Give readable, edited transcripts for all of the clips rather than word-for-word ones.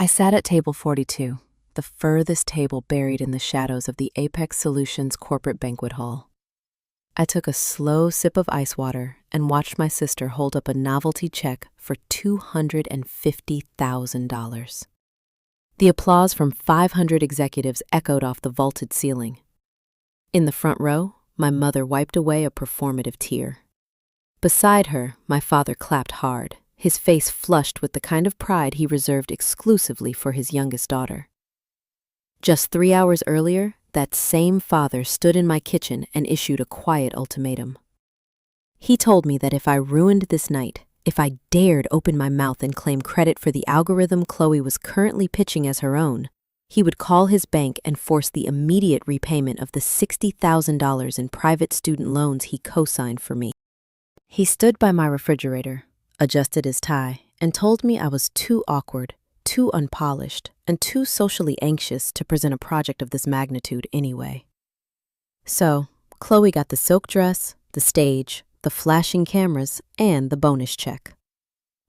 I sat at table 42, the furthest table buried in the shadows of the Apex Solutions corporate banquet hall. I took a slow sip of ice water and watched my sister hold up a novelty check for $250,000. The applause from 500 executives echoed off the vaulted ceiling. In the front row, my mother wiped away a performative tear. Beside her, my father clapped hard, his face flushed with the kind of pride he reserved exclusively for his youngest daughter. Just 3 hours earlier, that same father stood in my kitchen and issued a quiet ultimatum. He told me that if I ruined this night, if I dared open my mouth and claim credit for the algorithm Chloe was currently pitching as her own, he would call his bank and force the immediate repayment of the $60,000 in private student loans he co-signed for me. He stood by my refrigerator, adjusted his tie, and told me I was too awkward, too unpolished, and too socially anxious to present a project of this magnitude anyway. So, Chloe got the silk dress, the stage, the flashing cameras, and the bonus check.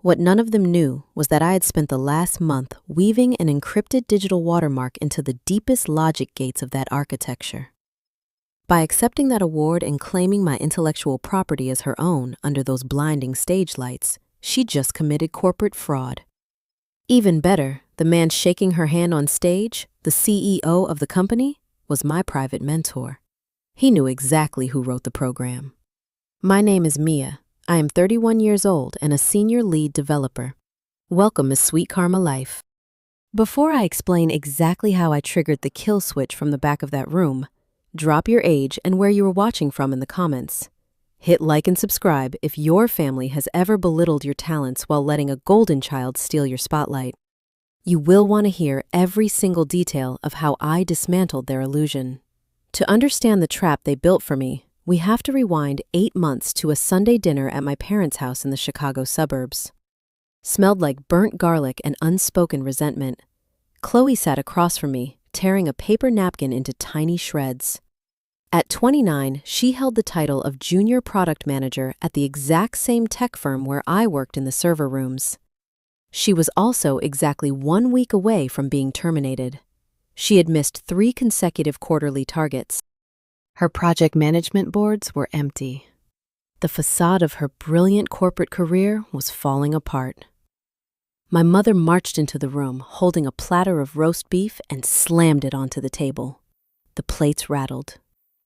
What none of them knew was that I had spent the last month weaving an encrypted digital watermark into the deepest logic gates of that architecture. By accepting that award and claiming my intellectual property as her own under those blinding stage lights, she just committed corporate fraud. Even better, the man shaking her hand on stage, the CEO of the company, was my private mentor. He knew exactly who wrote the program. My name is Mia. I am 31 years old and a senior lead developer. Welcome, Miss Sweet Karma Life. Before I explain exactly how I triggered the kill switch from the back of that room, drop your age and where you were watching from in the comments. Hit like and subscribe if your family has ever belittled your talents while letting a golden child steal your spotlight. You will want to hear every single detail of how I dismantled their illusion. To understand the trap they built for me, we have to rewind 8 months to a Sunday dinner at my parents' house in the Chicago suburbs. Smelled like burnt garlic and unspoken resentment. Chloe sat across from me, tearing a paper napkin into tiny shreds. At 29, she held the title of Junior Product Manager at the exact same tech firm where I worked in the server rooms. She was also exactly 1 week away from being terminated. She had missed 3 consecutive quarterly targets. Her project management boards were empty. The facade of her brilliant corporate career was falling apart. My mother marched into the room, holding a platter of roast beef and slammed it onto the table. The plates rattled.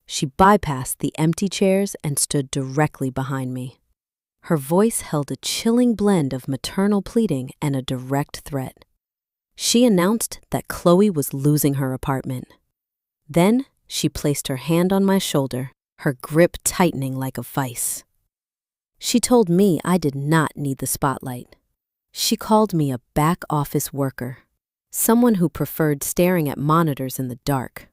She bypassed the empty chairs and stood directly behind me. Her voice held a chilling blend of maternal pleading and a direct threat. She announced that Chloe was losing her apartment. Then she placed her hand on my shoulder, her grip tightening like a vice. She told me I did not need the spotlight. She called me a back-office worker, someone who preferred staring at monitors in the dark.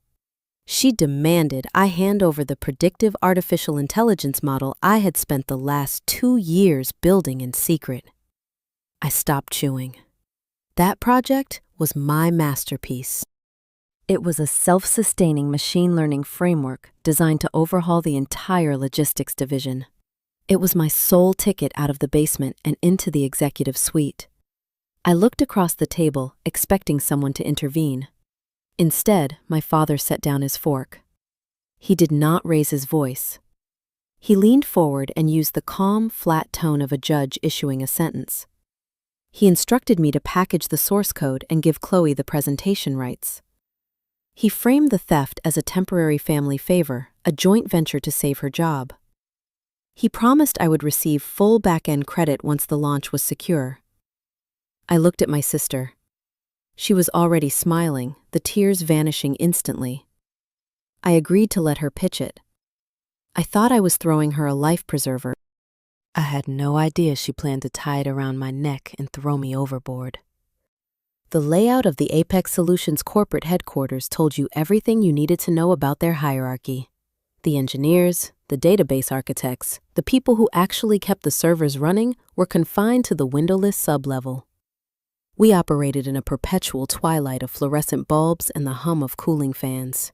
She demanded I hand over the predictive artificial intelligence model I had spent the last 2 years building in secret. I stopped chewing. That project was my masterpiece. It was a self-sustaining machine learning framework designed to overhaul the entire logistics division. It was my sole ticket out of the basement and into the executive suite. I looked across the table, expecting someone to intervene. Instead, my father set down his fork. He did not raise his voice. He leaned forward and used the calm, flat tone of a judge issuing a sentence. He instructed me to package the source code and give Chloe the presentation rights. He framed the theft as a temporary family favor, a joint venture to save her job. He promised I would receive full back-end credit once the launch was secure. I looked at my sister. She was already smiling, the tears vanishing instantly. I agreed to let her pitch it. I thought I was throwing her a life preserver. I had no idea she planned to tie it around my neck and throw me overboard. The layout of the Apex Solutions corporate headquarters told you everything you needed to know about their hierarchy. The engineers, the database architects, the people who actually kept the servers running were confined to the windowless sublevel. We operated in a perpetual twilight of fluorescent bulbs and the hum of cooling fans.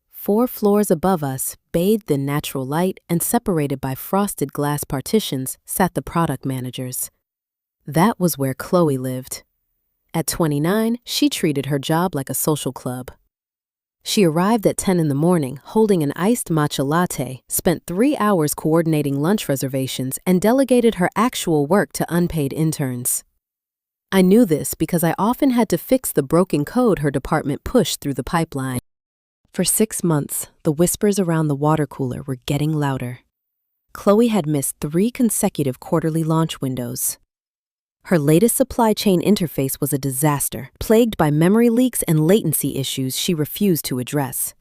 4 floors above us, bathed in natural light and separated by frosted glass partitions, sat the product managers. That was where Chloe lived. At 29, she treated her job like a social club. She arrived at 10 in the morning, holding an iced matcha latte, spent 3 hours coordinating lunch reservations, and delegated her actual work to unpaid interns. I knew this because I often had to fix the broken code her department pushed through the pipeline. For 6 months, the whispers around the water cooler were getting louder. Chloe had missed 3 consecutive quarterly launch windows. Her latest supply chain interface was a disaster, plagued by memory leaks and latency issues she refused to address.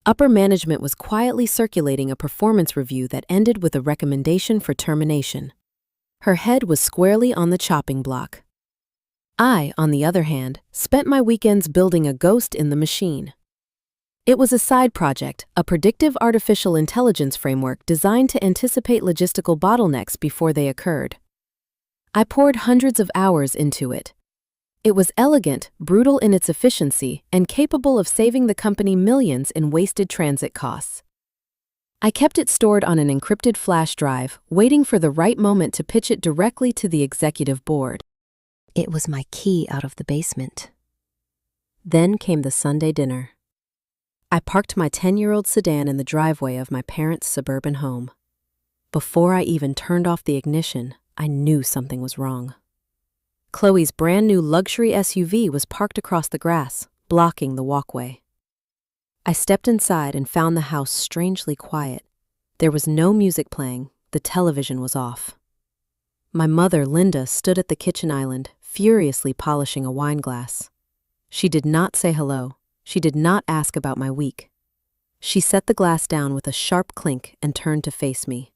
Upper management was quietly circulating a performance review that ended with a recommendation for termination. Her head was squarely on the chopping block. I, on the other hand, spent my weekends building a ghost in the machine. It was a side project, a predictive artificial intelligence framework designed to anticipate logistical bottlenecks before they occurred. I poured hundreds of hours into it. It was elegant, brutal in its efficiency, and capable of saving the company millions in wasted transit costs. I kept it stored on an encrypted flash drive, waiting for the right moment to pitch it directly to the executive board. It was my key out of the basement. Then came the Sunday dinner. I parked my 10-year-old sedan in the driveway of my parents' suburban home. Before I even turned off the ignition, I knew something was wrong. Chloe's brand new luxury SUV was parked across the grass, blocking the walkway. I stepped inside and found the house strangely quiet. There was no music playing, the television was off. My mother, Linda, stood at the kitchen island, furiously polishing a wine glass. She did not say hello. She did not ask about my week. She set the glass down with a sharp clink and turned to face me.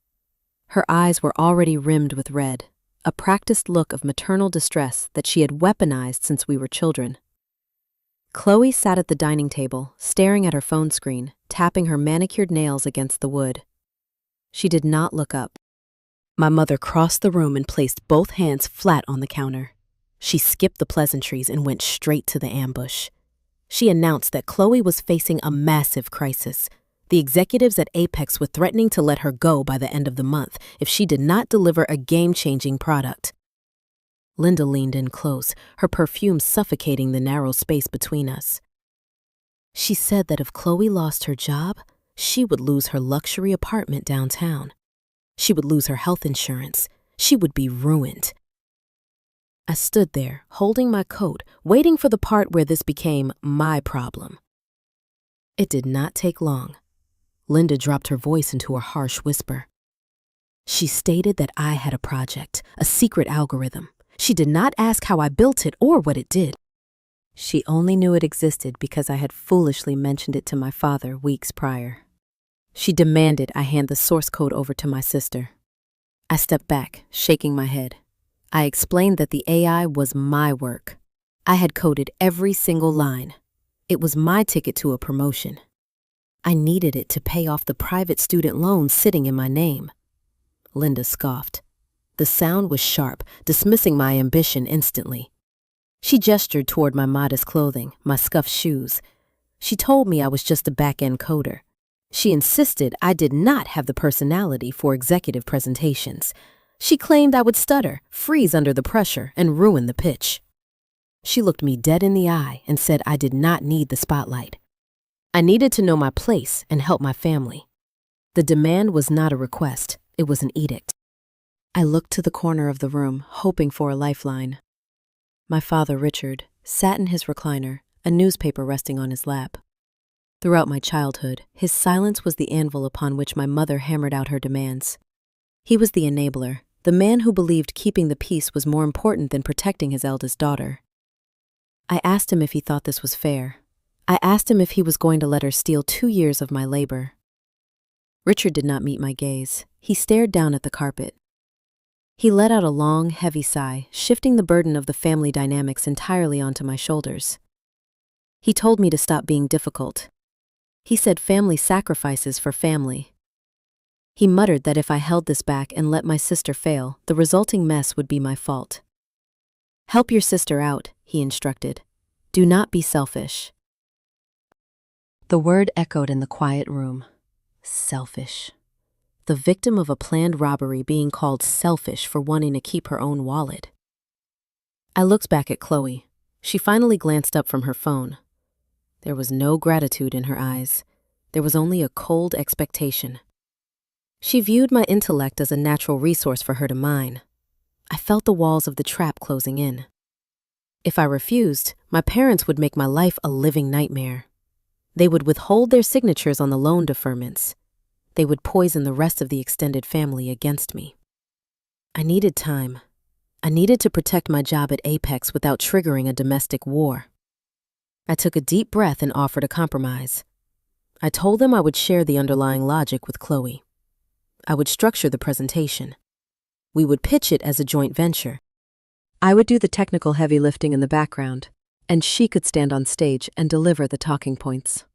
Her eyes were already rimmed with red, a practiced look of maternal distress that she had weaponized since we were children. Chloe sat at the dining table, staring at her phone screen, tapping her manicured nails against the wood. She did not look up. My mother crossed the room and placed both hands flat on the counter. She skipped the pleasantries and went straight to the ambush. She announced that Chloe was facing a massive crisis. The executives at Apex were threatening to let her go by the end of the month if she did not deliver a game-changing product. Linda leaned in close, her perfume suffocating the narrow space between us. She said that if Chloe lost her job, she would lose her luxury apartment downtown. She would lose her health insurance. She would be ruined. I stood there, holding my coat, waiting for the part where this became my problem. It did not take long. Linda dropped her voice into a harsh whisper. She stated that I had a project, a secret algorithm. She did not ask how I built it or what it did. She only knew it existed because I had foolishly mentioned it to my father weeks prior. She demanded I hand the source code over to my sister. I stepped back, shaking my head. I explained that the AI was my work. I had coded every single line. It was my ticket to a promotion. I needed it to pay off the private student loan sitting in my name. Linda scoffed. The sound was sharp, dismissing my ambition instantly. She gestured toward my modest clothing, my scuffed shoes. She told me I was just a back-end coder. She insisted I did not have the personality for executive presentations. She claimed I would stutter, freeze under the pressure, and ruin the pitch. She looked me dead in the eye and said I did not need the spotlight. I needed to know my place and help my family. The demand was not a request, it was an edict. I looked to the corner of the room, hoping for a lifeline. My father, Richard, sat in his recliner, a newspaper resting on his lap. Throughout my childhood, his silence was the anvil upon which my mother hammered out her demands. He was the enabler, the man who believed keeping the peace was more important than protecting his eldest daughter. I asked him if he thought this was fair. I asked him if he was going to let her steal 2 years of my labor. Richard did not meet my gaze. He stared down at the carpet. He let out a long, heavy sigh, shifting the burden of the family dynamics entirely onto my shoulders. He told me to stop being difficult. He said family sacrifices for family. He muttered that if I held this back and let my sister fail, the resulting mess would be my fault. Help your sister out, he instructed. Do not be selfish. The word echoed in the quiet room. Selfish. The victim of a planned robbery being called selfish for wanting to keep her own wallet. I looked back at Chloe. She finally glanced up from her phone. There was no gratitude in her eyes. There was only a cold expectation. She viewed my intellect as a natural resource for her to mine. I felt the walls of the trap closing in. If I refused, my parents would make my life a living nightmare. They would withhold their signatures on the loan deferments. They would poison the rest of the extended family against me. I needed time. I needed to protect my job at Apex without triggering a domestic war. I took a deep breath and offered a compromise. I told them I would share the underlying logic with Chloe. I would structure the presentation. We would pitch it as a joint venture. I would do the technical heavy lifting in the background, and she could stand on stage and deliver the talking points.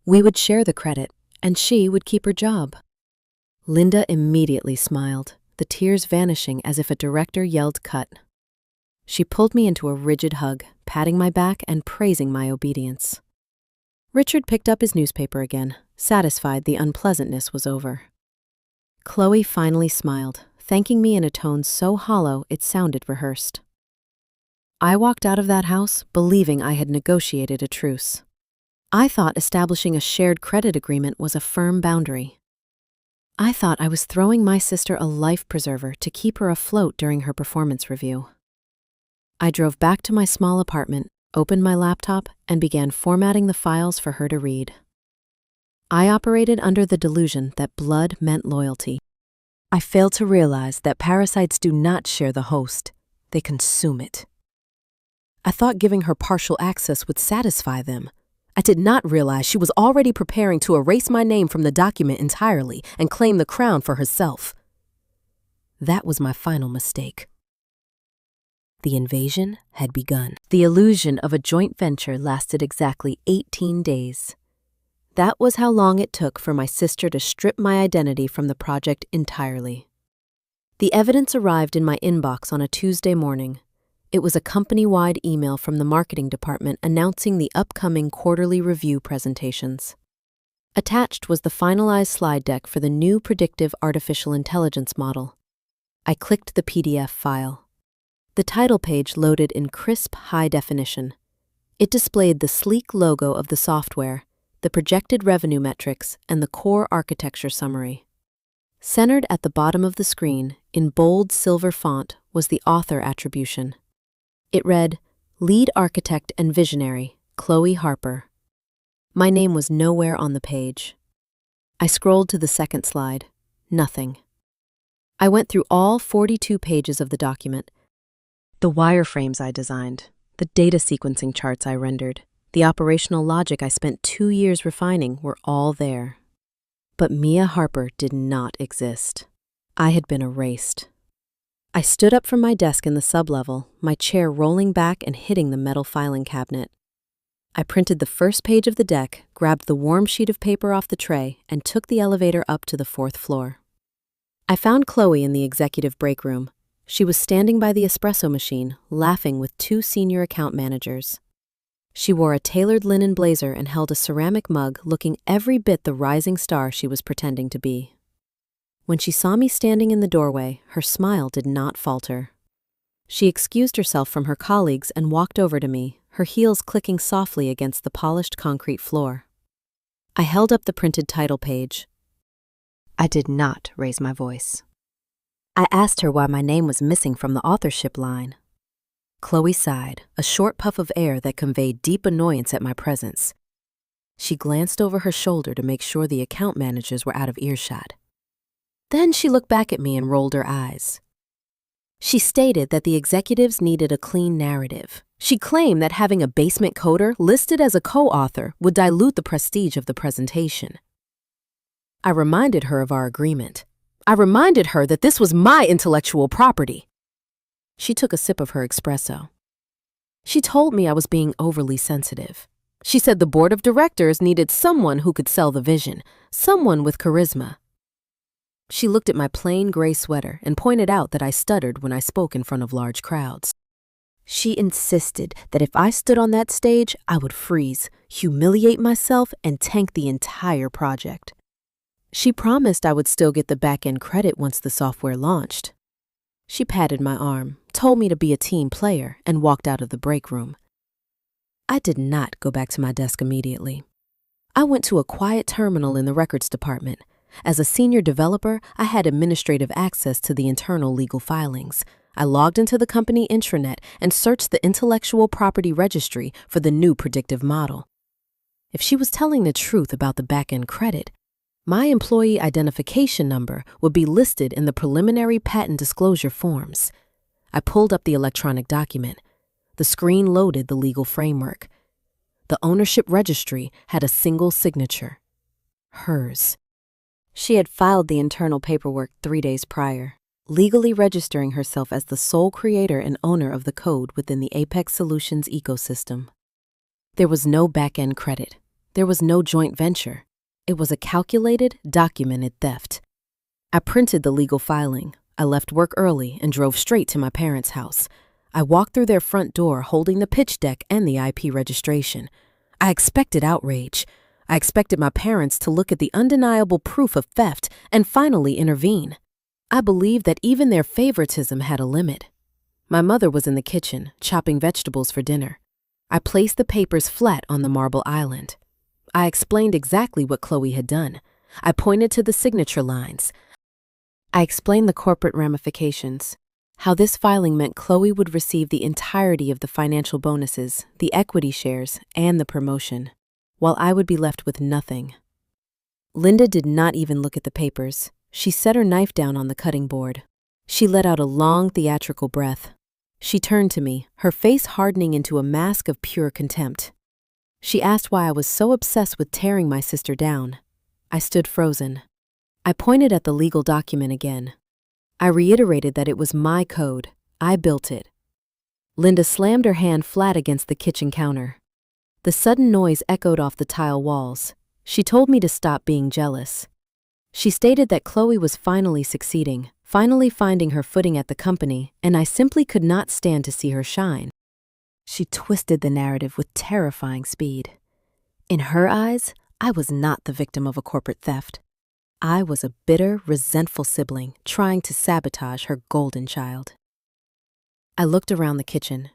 We would share the credit, and she would keep her job. Linda immediately smiled, the tears vanishing as if a director yelled cut. She pulled me into a rigid hug, patting my back and praising my obedience. Richard picked up his newspaper again, satisfied the unpleasantness was over. Chloe finally smiled, thanking me in a tone so hollow it sounded rehearsed. I walked out of that house believing I had negotiated a truce. I thought establishing a shared credit agreement was a firm boundary. I thought I was throwing my sister a life preserver to keep her afloat during her performance review. I drove back to my small apartment, opened my laptop, and began formatting the files for her to read. I operated under the delusion that blood meant loyalty. I failed to realize that parasites do not share the host, they consume it. I thought giving her partial access would satisfy them. I did not realize she was already preparing to erase my name from the document entirely and claim the crown for herself. That was my final mistake. The invasion had begun. The illusion of a joint venture lasted exactly 18 days. That was how long it took for my sister to strip my identity from the project entirely. The evidence arrived in my inbox on a Tuesday morning. It was a company-wide email from the marketing department announcing the upcoming quarterly review presentations. Attached was the finalized slide deck for the new predictive artificial intelligence model. I clicked the PDF file. The title page loaded in crisp, high definition. It displayed the sleek logo of the software, the projected revenue metrics, and the core architecture summary. Centered at the bottom of the screen, in bold silver font, was the author attribution. It read, Lead Architect and Visionary, Chloe Harper. My name was nowhere on the page. I scrolled to the second slide. Nothing. I went through all 42 pages of the document. The wireframes I designed, the data sequencing charts I rendered, the operational logic I spent 2 years refining were all there. But Mia Harper did not exist. I had been erased. I stood up from my desk in the sublevel, my chair rolling back and hitting the metal filing cabinet. I printed the first page of the deck, grabbed the warm sheet of paper off the tray, and took the elevator up to the 4th floor. I found Chloe in the executive break room. She was standing by the espresso machine, laughing with 2 senior account managers. She wore a tailored linen blazer and held a ceramic mug, looking every bit the rising star she was pretending to be. When she saw me standing in the doorway, her smile did not falter. She excused herself from her colleagues and walked over to me, her heels clicking softly against the polished concrete floor. I held up the printed title page. I did not raise my voice. I asked her why my name was missing from the authorship line. Chloe sighed, a short puff of air that conveyed deep annoyance at my presence. She glanced over her shoulder to make sure the account managers were out of earshot. Then she looked back at me and rolled her eyes. She stated that the executives needed a clean narrative. She claimed that having a basement coder listed as a co-author would dilute the prestige of the presentation. I reminded her of our agreement. I reminded her that this was my intellectual property. She took a sip of her espresso. She told me I was being overly sensitive. She said the board of directors needed someone who could sell the vision, someone with charisma. She looked at my plain gray sweater and pointed out that I stuttered when I spoke in front of large crowds. She insisted that if I stood on that stage, I would freeze, humiliate myself, and tank the entire project. She promised I would still get the back-end credit once the software launched. She patted my arm, told me to be a team player, and walked out of the break room, I did not go back to my desk immediately. I went to a quiet terminal in the records department. As a senior developer, I had administrative access to the internal legal filings. I logged into the company intranet and searched the intellectual property registry for the new predictive model. If she was telling the truth about the back-end credit, my employee identification number would be listed in the preliminary patent disclosure forms. I pulled up the electronic document. The screen loaded the legal framework. The ownership registry had a single signature. Hers. She had filed the internal paperwork 3 days prior, legally registering herself as the sole creator and owner of the code within the Apex Solutions ecosystem. There was no back-end credit. There was no joint venture. It was a calculated, documented theft. I printed the legal filing. I left work early and drove straight to my parents' house. I walked through their front door holding the pitch deck and the IP registration. I expected outrage. I expected my parents to look at the undeniable proof of theft and finally intervene. I believed that even their favoritism had a limit. My mother was in the kitchen, chopping vegetables for dinner. I placed the papers flat on the marble island. I explained exactly what Chloe had done. I pointed to the signature lines. I explained the corporate ramifications, how this filing meant Chloe would receive the entirety of the financial bonuses, the equity shares, and the promotion, while I would be left with nothing. Linda did not even look at the papers. She set her knife down on the cutting board. She let out a long, theatrical breath. She turned to me, her face hardening into a mask of pure contempt. She asked why I was so obsessed with tearing my sister down. I stood frozen. I pointed at the legal document again. I reiterated that it was my code. I built it. Linda slammed her hand flat against the kitchen counter. The sudden noise echoed off the tile walls. She told me to stop being jealous. She stated that Chloe was finally succeeding, finally finding her footing at the company, and I simply could not stand to see her shine. She twisted the narrative with terrifying speed. In her eyes, I was not the victim of a corporate theft. I was a bitter, resentful sibling trying to sabotage her golden child. I looked around the kitchen.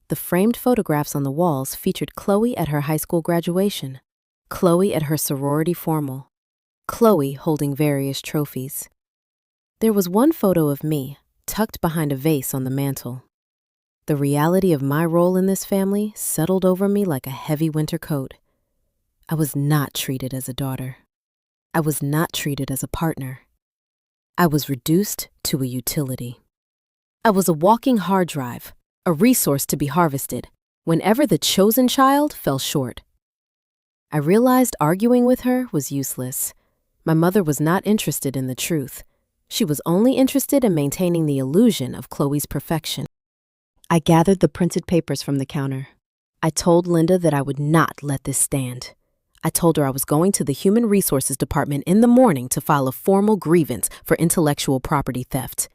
The framed photographs on the walls featured Chloe at her high school graduation, Chloe at her sorority formal, Chloe holding various trophies. There was one photo of me, tucked behind a vase on the mantel. The reality of my role in this family settled over me like a heavy winter coat. I was not treated as a daughter. I was not treated as a partner. I was reduced to a utility. I was a walking hard drive, a resource to be harvested whenever the chosen child fell short. I realized arguing with her was useless. My mother was not interested in the truth. She was only interested in maintaining the illusion of Chloe's perfection. I gathered the printed papers from the counter. I told Linda that I would not let this stand. I told her I was going to the Human Resources Department in the morning to file a formal grievance for intellectual property theft.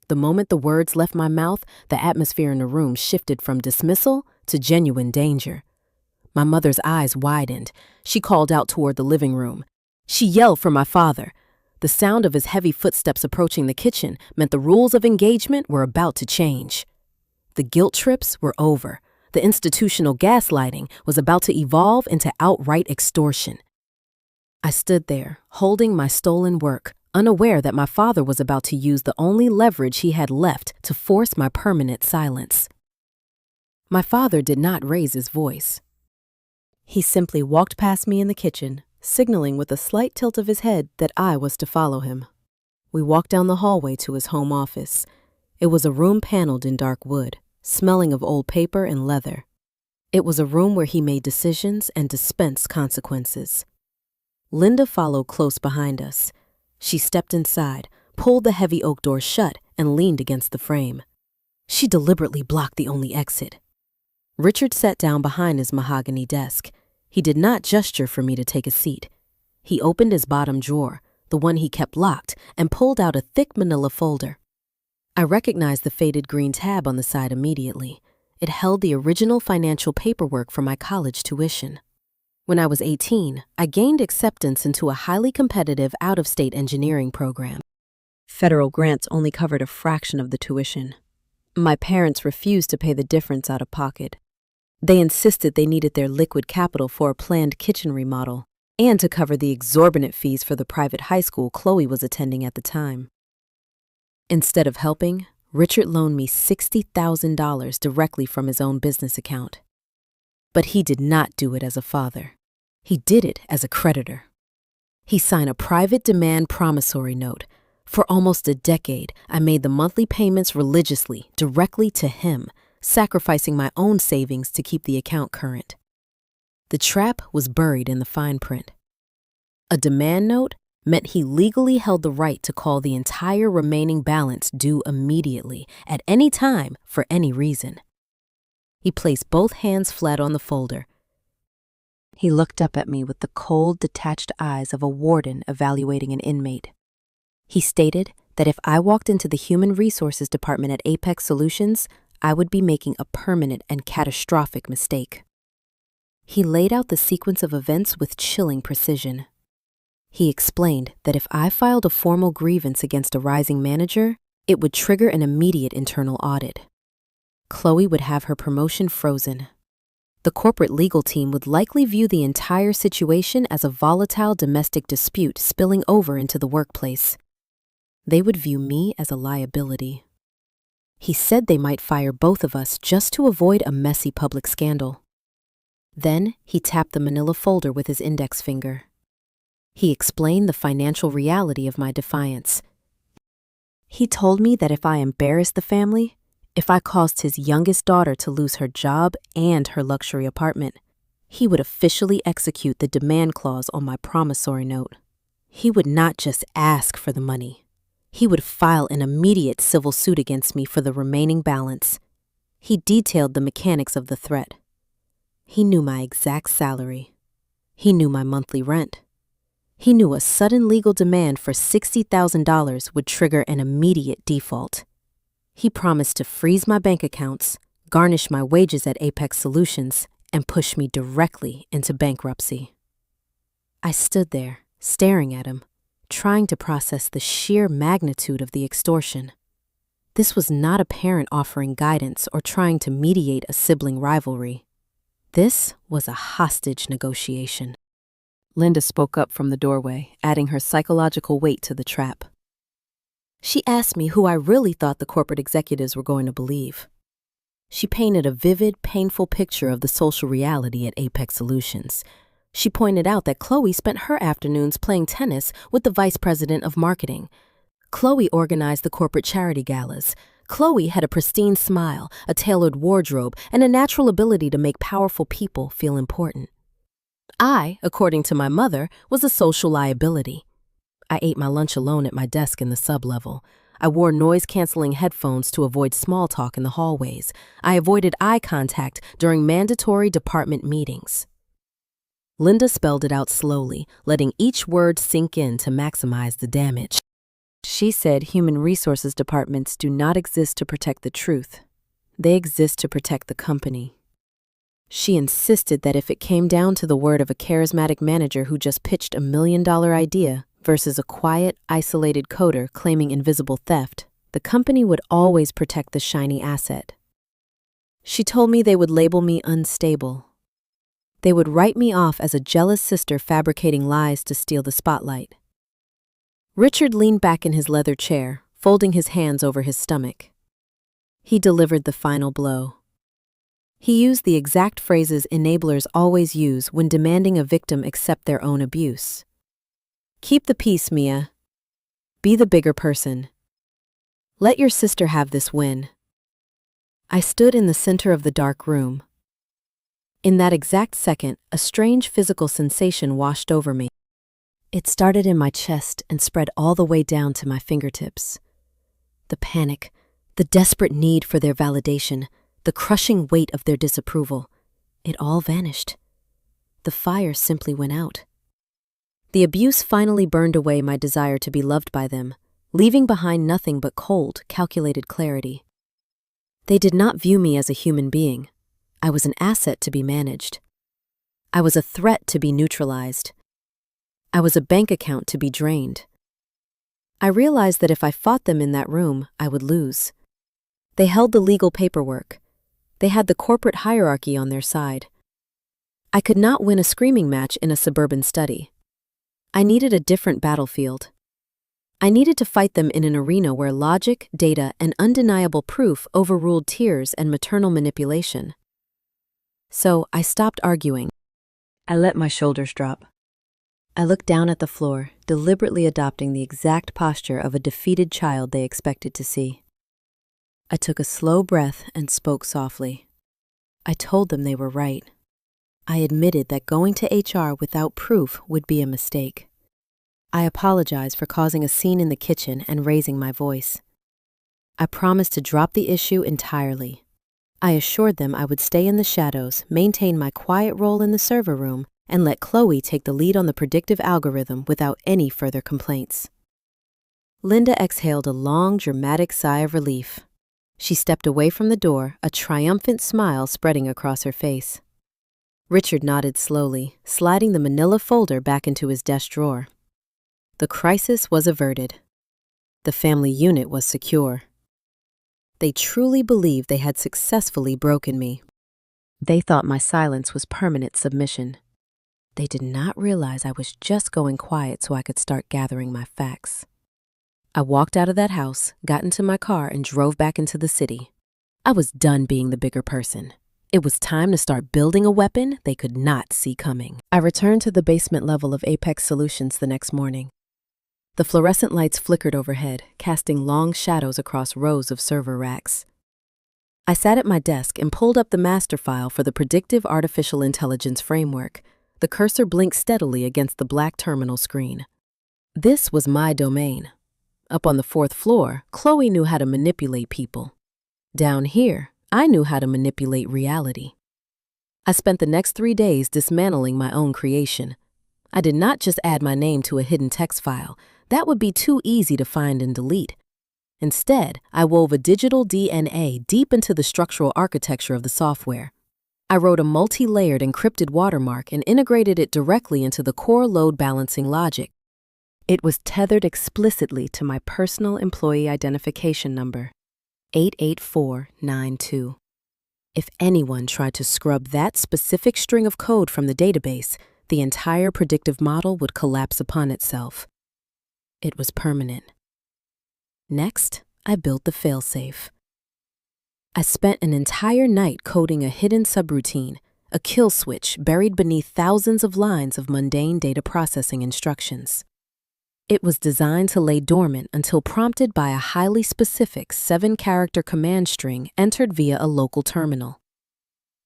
The moment the words left my mouth, the atmosphere in the room shifted from dismissal to genuine danger. My mother's eyes widened. She called out toward the living room. She yelled for my father. The sound of his heavy footsteps approaching the kitchen meant the rules of engagement were about to change. The guilt trips were over. The institutional gaslighting was about to evolve into outright extortion. I stood there, holding my stolen work, unaware that my father was about to use the only leverage he had left to force my permanent silence. My father did not raise his voice. He simply walked past me in the kitchen, signaling with a slight tilt of his head that I was to follow him. We walked down the hallway to his home office. It was a room paneled in dark wood, smelling of old paper and leather. It was a room where he made decisions and dispensed consequences. Linda followed close behind us. She stepped inside, pulled the heavy oak door shut, and leaned against the frame. She deliberately blocked the only exit. Richard sat down behind his mahogany desk. He did not gesture for me to take a seat. He opened his bottom drawer, the one he kept locked, and pulled out a thick manila folder. I recognized the faded green tab on the side immediately. It held the original financial paperwork for my college tuition. When I was 18, I gained acceptance into a highly competitive out-of-state engineering program. Federal grants only covered a fraction of the tuition. My parents refused to pay the difference out of pocket. They insisted they needed their liquid capital for a planned kitchen remodel and to cover the exorbitant fees for the private high school Chloe was attending at the time. Instead of helping, Richard loaned me $60,000 directly from his own business account. But he did not do it as a father. He did it as a creditor. He signed a private demand promissory note. For almost a decade, I made the monthly payments religiously, directly to him, sacrificing my own savings to keep the account current. The trap was buried in the fine print. A demand note meant he legally held the right to call the entire remaining balance due immediately, at any time, for any reason. He placed both hands flat on the folder. He looked up at me with the cold, detached eyes of a warden evaluating an inmate. He stated that if I walked into the Human Resources Department at Apex Solutions, I would be making a permanent and catastrophic mistake. He laid out the sequence of events with chilling precision. He explained that if I filed a formal grievance against a rising manager, it would trigger an immediate internal audit. Chloe would have her promotion frozen. The corporate legal team would likely view the entire situation as a volatile domestic dispute spilling over into the workplace. They would view me as a liability. He said they might fire both of us just to avoid a messy public scandal. Then he tapped the manila folder with his index finger. He explained the financial reality of my defiance. He told me that if I embarrassed the family, if I caused his youngest daughter to lose her job and her luxury apartment, he would officially execute the demand clause on my promissory note. He would not just ask for the money. He would file an immediate civil suit against me for the remaining balance. He detailed the mechanics of the threat. He knew my exact salary. He knew my monthly rent. He knew a sudden legal demand for $60,000 would trigger an immediate default. He promised to freeze my bank accounts, garnish my wages at Apex Solutions, and push me directly into bankruptcy. I stood there, staring at him, trying to process the sheer magnitude of the extortion. This was not a parent offering guidance or trying to mediate a sibling rivalry. This was a hostage negotiation. Linda spoke up from the doorway, adding her psychological weight to the trap. She asked me who I really thought the corporate executives were going to believe. She painted a vivid, painful picture of the social reality at Apex Solutions. She pointed out that Chloe spent her afternoons playing tennis with the vice president of marketing. Chloe organized the corporate charity galas. Chloe had a pristine smile, a tailored wardrobe, and a natural ability to make powerful people feel important. I, according to my mother, was a social liability. I ate my lunch alone at my desk in the sub-level. I wore noise-canceling headphones to avoid small talk in the hallways. I avoided eye contact during mandatory department meetings. Linda spelled it out slowly, letting each word sink in to maximize the damage. She said human resources departments do not exist to protect the truth. They exist to protect the company. She insisted that if it came down to the word of a charismatic manager who just pitched $1 million idea versus a quiet, isolated coder claiming invisible theft, the company would always protect the shiny asset. She told me they would label me unstable. They would write me off as a jealous sister fabricating lies to steal the spotlight. Richard leaned back in his leather chair, folding his hands over his stomach. He delivered the final blow. He used the exact phrases enablers always use when demanding a victim accept their own abuse. Keep the peace, Mia. Be the bigger person. Let your sister have this win. I stood in the center of the dark room. In that exact second, a strange physical sensation washed over me. It started in my chest and spread all the way down to my fingertips. The panic, the desperate need for their validation, the crushing weight of their disapproval, it all vanished. The fire simply went out. The abuse finally burned away my desire to be loved by them, leaving behind nothing but cold, calculated clarity. They did not view me as a human being. I was an asset to be managed. I was a threat to be neutralized. I was a bank account to be drained. I realized that if I fought them in that room, I would lose. They held the legal paperwork. They had the corporate hierarchy on their side. I could not win a screaming match in a suburban study. I needed a different battlefield. I needed to fight them in an arena where logic, data, and undeniable proof overruled tears and maternal manipulation. So I stopped arguing. I let my shoulders drop. I looked down at the floor, deliberately adopting the exact posture of a defeated child they expected to see. I took a slow breath and spoke softly. I told them they were right. I admitted that going to HR without proof would be a mistake. I apologized for causing a scene in the kitchen and raising my voice. I promised to drop the issue entirely. I assured them I would stay in the shadows, maintain my quiet role in the server room, and let Chloe take the lead on the predictive algorithm without any further complaints. Linda exhaled a long, dramatic sigh of relief. She stepped away from the door, a triumphant smile spreading across her face. Richard nodded slowly, sliding the manila folder back into his desk drawer. The crisis was averted. The family unit was secure. They truly believed they had successfully broken me. They thought my silence was permanent submission. They did not realize I was just going quiet so I could start gathering my facts. I walked out of that house, got into my car, and drove back into the city. I was done being the bigger person. It was time to start building a weapon they could not see coming. I returned to the basement level of Apex Solutions the next morning. The fluorescent lights flickered overhead, casting long shadows across rows of server racks. I sat at my desk and pulled up the master file for the Predictive Artificial Intelligence Framework. The cursor blinked steadily against the black terminal screen. This was my domain. Up on the 4th floor, Chloe knew how to manipulate people. Down here, I knew how to manipulate reality. I spent the next 3 days dismantling my own creation. I did not just add my name to a hidden text file. That would be too easy to find and delete. Instead, I wove a digital DNA deep into the structural architecture of the software. I wrote a multi-layered encrypted watermark and integrated it directly into the core load balancing logic. It was tethered explicitly to my personal employee identification number, 88492. If anyone tried to scrub that specific string of code from the database, the entire predictive model would collapse upon itself. It was permanent. Next, I built the failsafe. I spent an entire night coding a hidden subroutine, a kill switch buried beneath thousands of lines of mundane data processing instructions. It was designed to lay dormant until prompted by a highly specific 7-character command string entered via a local terminal.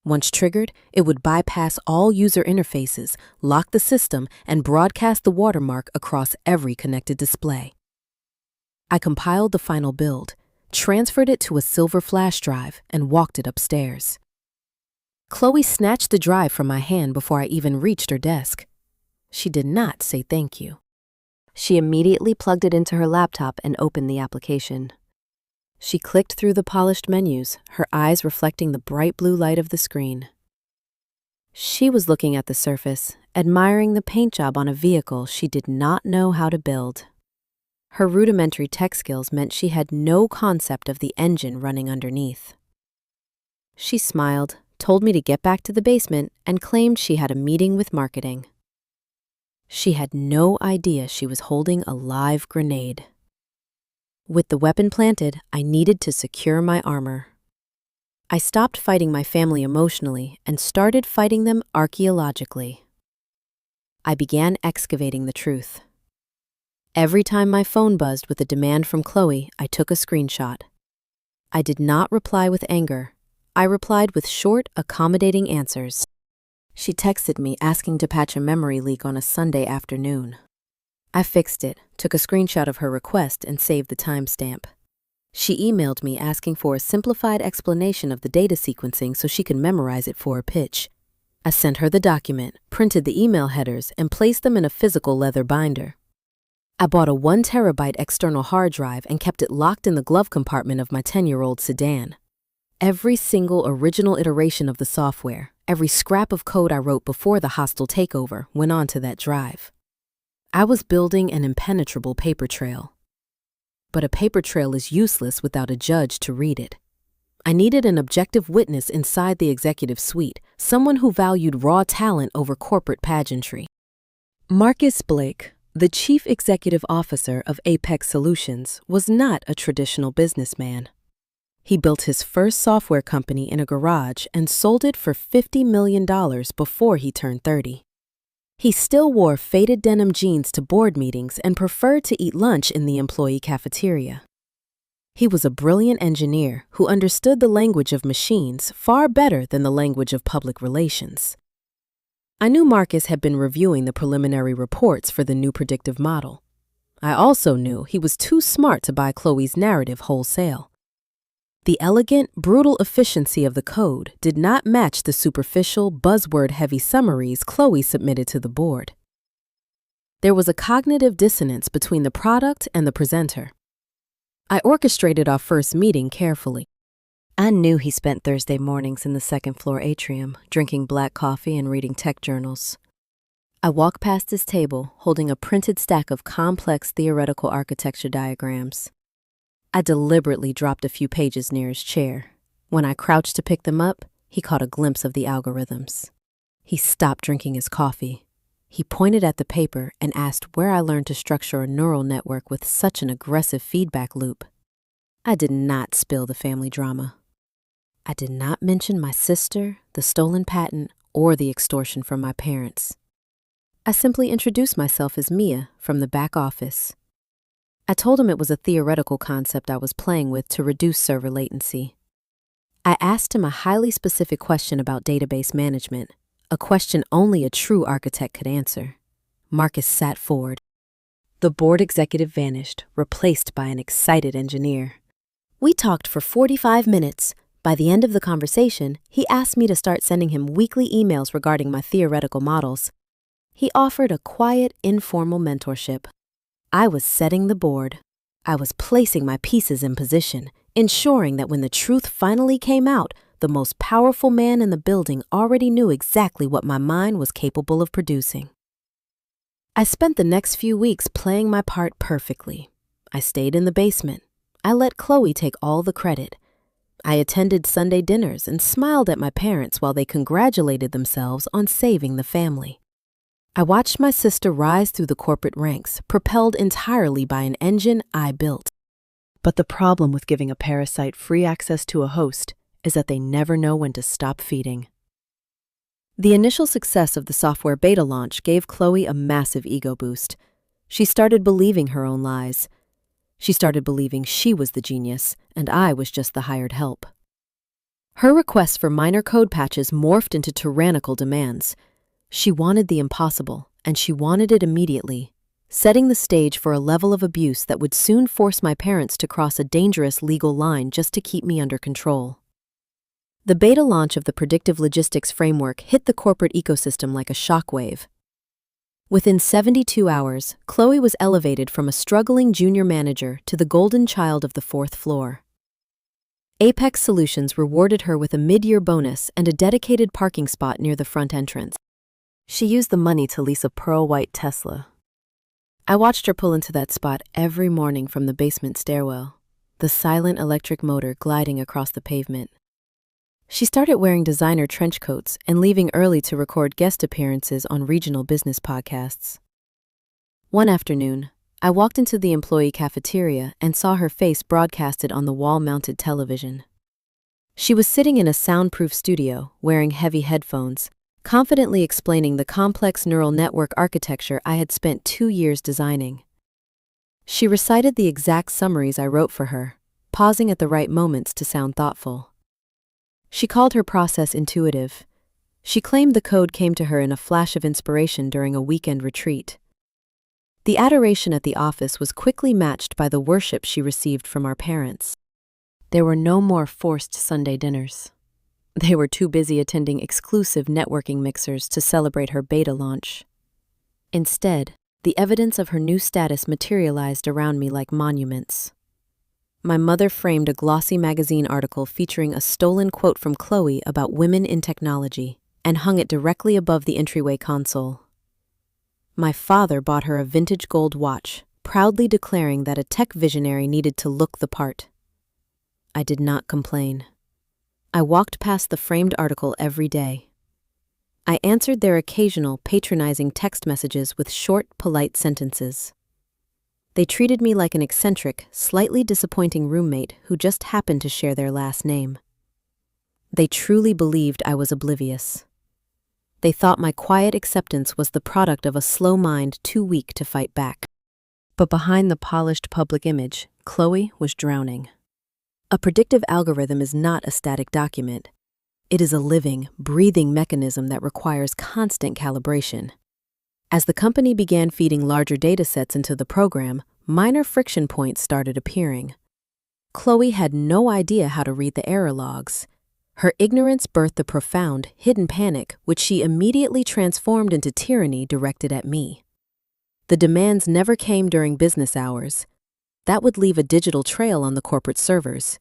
Once triggered, it would bypass all user interfaces, lock the system, and broadcast the watermark across every connected display. I compiled the final build, transferred it to a silver flash drive, and walked it upstairs. Chloe snatched the drive from my hand before I even reached her desk. She did not say thank you. She immediately plugged it into her laptop and opened the application. She clicked through the polished menus, her eyes reflecting the bright blue light of the screen. She was looking at the surface, admiring the paint job on a vehicle she did not know how to build. Her rudimentary tech skills meant she had no concept of the engine running underneath. She smiled, told me to get back to the basement, and claimed she had a meeting with marketing. She had no idea she was holding a live grenade. With the weapon planted, I needed to secure my armor. I stopped fighting my family emotionally and started fighting them archaeologically. I began excavating the truth. Every time my phone buzzed with a demand from Chloe, I took a screenshot. I did not reply with anger. I replied with short, accommodating answers. She texted me asking to patch a memory leak on a Sunday afternoon. I fixed it, took a screenshot of her request, and saved the timestamp. She emailed me asking for a simplified explanation of the data sequencing so she could memorize it for a pitch. I sent her the document, printed the email headers, and placed them in a physical leather binder. I bought a 1 terabyte external hard drive and kept it locked in the glove compartment of my 10-year-old sedan. Every single original iteration of the software, every scrap of code I wrote before the hostile takeover went onto that drive. I was building an impenetrable paper trail. But a paper trail is useless without a judge to read it. I needed an objective witness inside the executive suite, someone who valued raw talent over corporate pageantry. Marcus Blake, the chief executive officer of Apex Solutions, was not a traditional businessman. He built his first software company in a garage and sold it for $50 million before he turned 30. He still wore faded denim jeans to board meetings and preferred to eat lunch in the employee cafeteria. He was a brilliant engineer who understood the language of machines far better than the language of public relations. I knew Marcus had been reviewing the preliminary reports for the new predictive model. I also knew he was too smart to buy Chloe's narrative wholesale. The elegant, brutal efficiency of the code did not match the superficial, buzzword-heavy summaries Chloe submitted to the board. There was a cognitive dissonance between the product and the presenter. I orchestrated our first meeting carefully. I knew he spent Thursday mornings in the second-floor atrium, drinking black coffee and reading tech journals. I walked past his table, holding a printed stack of complex theoretical architecture diagrams. I deliberately dropped a few pages near his chair. When I crouched to pick them up, he caught a glimpse of the algorithms. He stopped drinking his coffee. He pointed at the paper and asked where I learned to structure a neural network with such an aggressive feedback loop. I did not spill the family drama. I did not mention my sister, the stolen patent, or the extortion from my parents. I simply introduced myself as Mia from the back office. I told him it was a theoretical concept I was playing with to reduce server latency. I asked him a highly specific question about database management, a question only a true architect could answer. Marcus sat forward. The board executive vanished, replaced by an excited engineer. We talked for 45 minutes. By the end of the conversation, he asked me to start sending him weekly emails regarding my theoretical models. He offered a quiet, informal mentorship. I was setting the board. I was placing my pieces in position, ensuring that when the truth finally came out, the most powerful man in the building already knew exactly what my mind was capable of producing. I spent the next few weeks playing my part perfectly. I stayed in the basement. I let Chloe take all the credit. I attended Sunday dinners and smiled at my parents while they congratulated themselves on saving the family. I watched my sister rise through the corporate ranks, propelled entirely by an engine I built. But the problem with giving a parasite free access to a host is that they never know when to stop feeding. The initial success of the software beta launch gave Chloe a massive ego boost. She started believing her own lies. She started believing she was the genius, and I was just the hired help. Her requests for minor code patches morphed into tyrannical demands. She wanted the impossible, and she wanted it immediately, setting the stage for a level of abuse that would soon force my parents to cross a dangerous legal line just to keep me under control. The beta launch of the predictive logistics framework hit the corporate ecosystem like a shockwave. Within 72 hours, Chloe was elevated from a struggling junior manager to the golden child of the fourth floor. Apex Solutions rewarded her with a mid-year bonus and a dedicated parking spot near the front entrance. She used the money to lease a pearl-white Tesla. I watched her pull into that spot every morning from the basement stairwell, the silent electric motor gliding across the pavement. She started wearing designer trench coats and leaving early to record guest appearances on regional business podcasts. One afternoon, I walked into the employee cafeteria and saw her face broadcasted on the wall-mounted television. She was sitting in a soundproof studio, wearing heavy headphones, confidently explaining the complex neural network architecture I had spent 2 years designing. She recited the exact summaries I wrote for her, pausing at the right moments to sound thoughtful. She called her process intuitive. She claimed the code came to her in a flash of inspiration during a weekend retreat. The adoration at the office was quickly matched by the worship she received from our parents. There were no more forced Sunday dinners. They were too busy attending exclusive networking mixers to celebrate her beta launch. Instead, the evidence of her new status materialized around me like monuments. My mother framed a glossy magazine article featuring a stolen quote from Chloe about women in technology and hung it directly above the entryway console. My father bought her a vintage gold watch, proudly declaring that a tech visionary needed to look the part. I did not complain. I walked past the framed article every day. I answered their occasional patronizing text messages with short, polite sentences. They treated me like an eccentric, slightly disappointing roommate who just happened to share their last name. They truly believed I was oblivious. They thought my quiet acceptance was the product of a slow mind too weak to fight back. But behind the polished public image, Chloe was drowning. A predictive algorithm is not a static document. It is a living, breathing mechanism that requires constant calibration. As the company began feeding larger datasets into the program, minor friction points started appearing. Chloe had no idea how to read the error logs. Her ignorance birthed a profound, hidden panic, which she immediately transformed into tyranny directed at me. The demands never came during business hours. That would leave a digital trail on the corporate servers.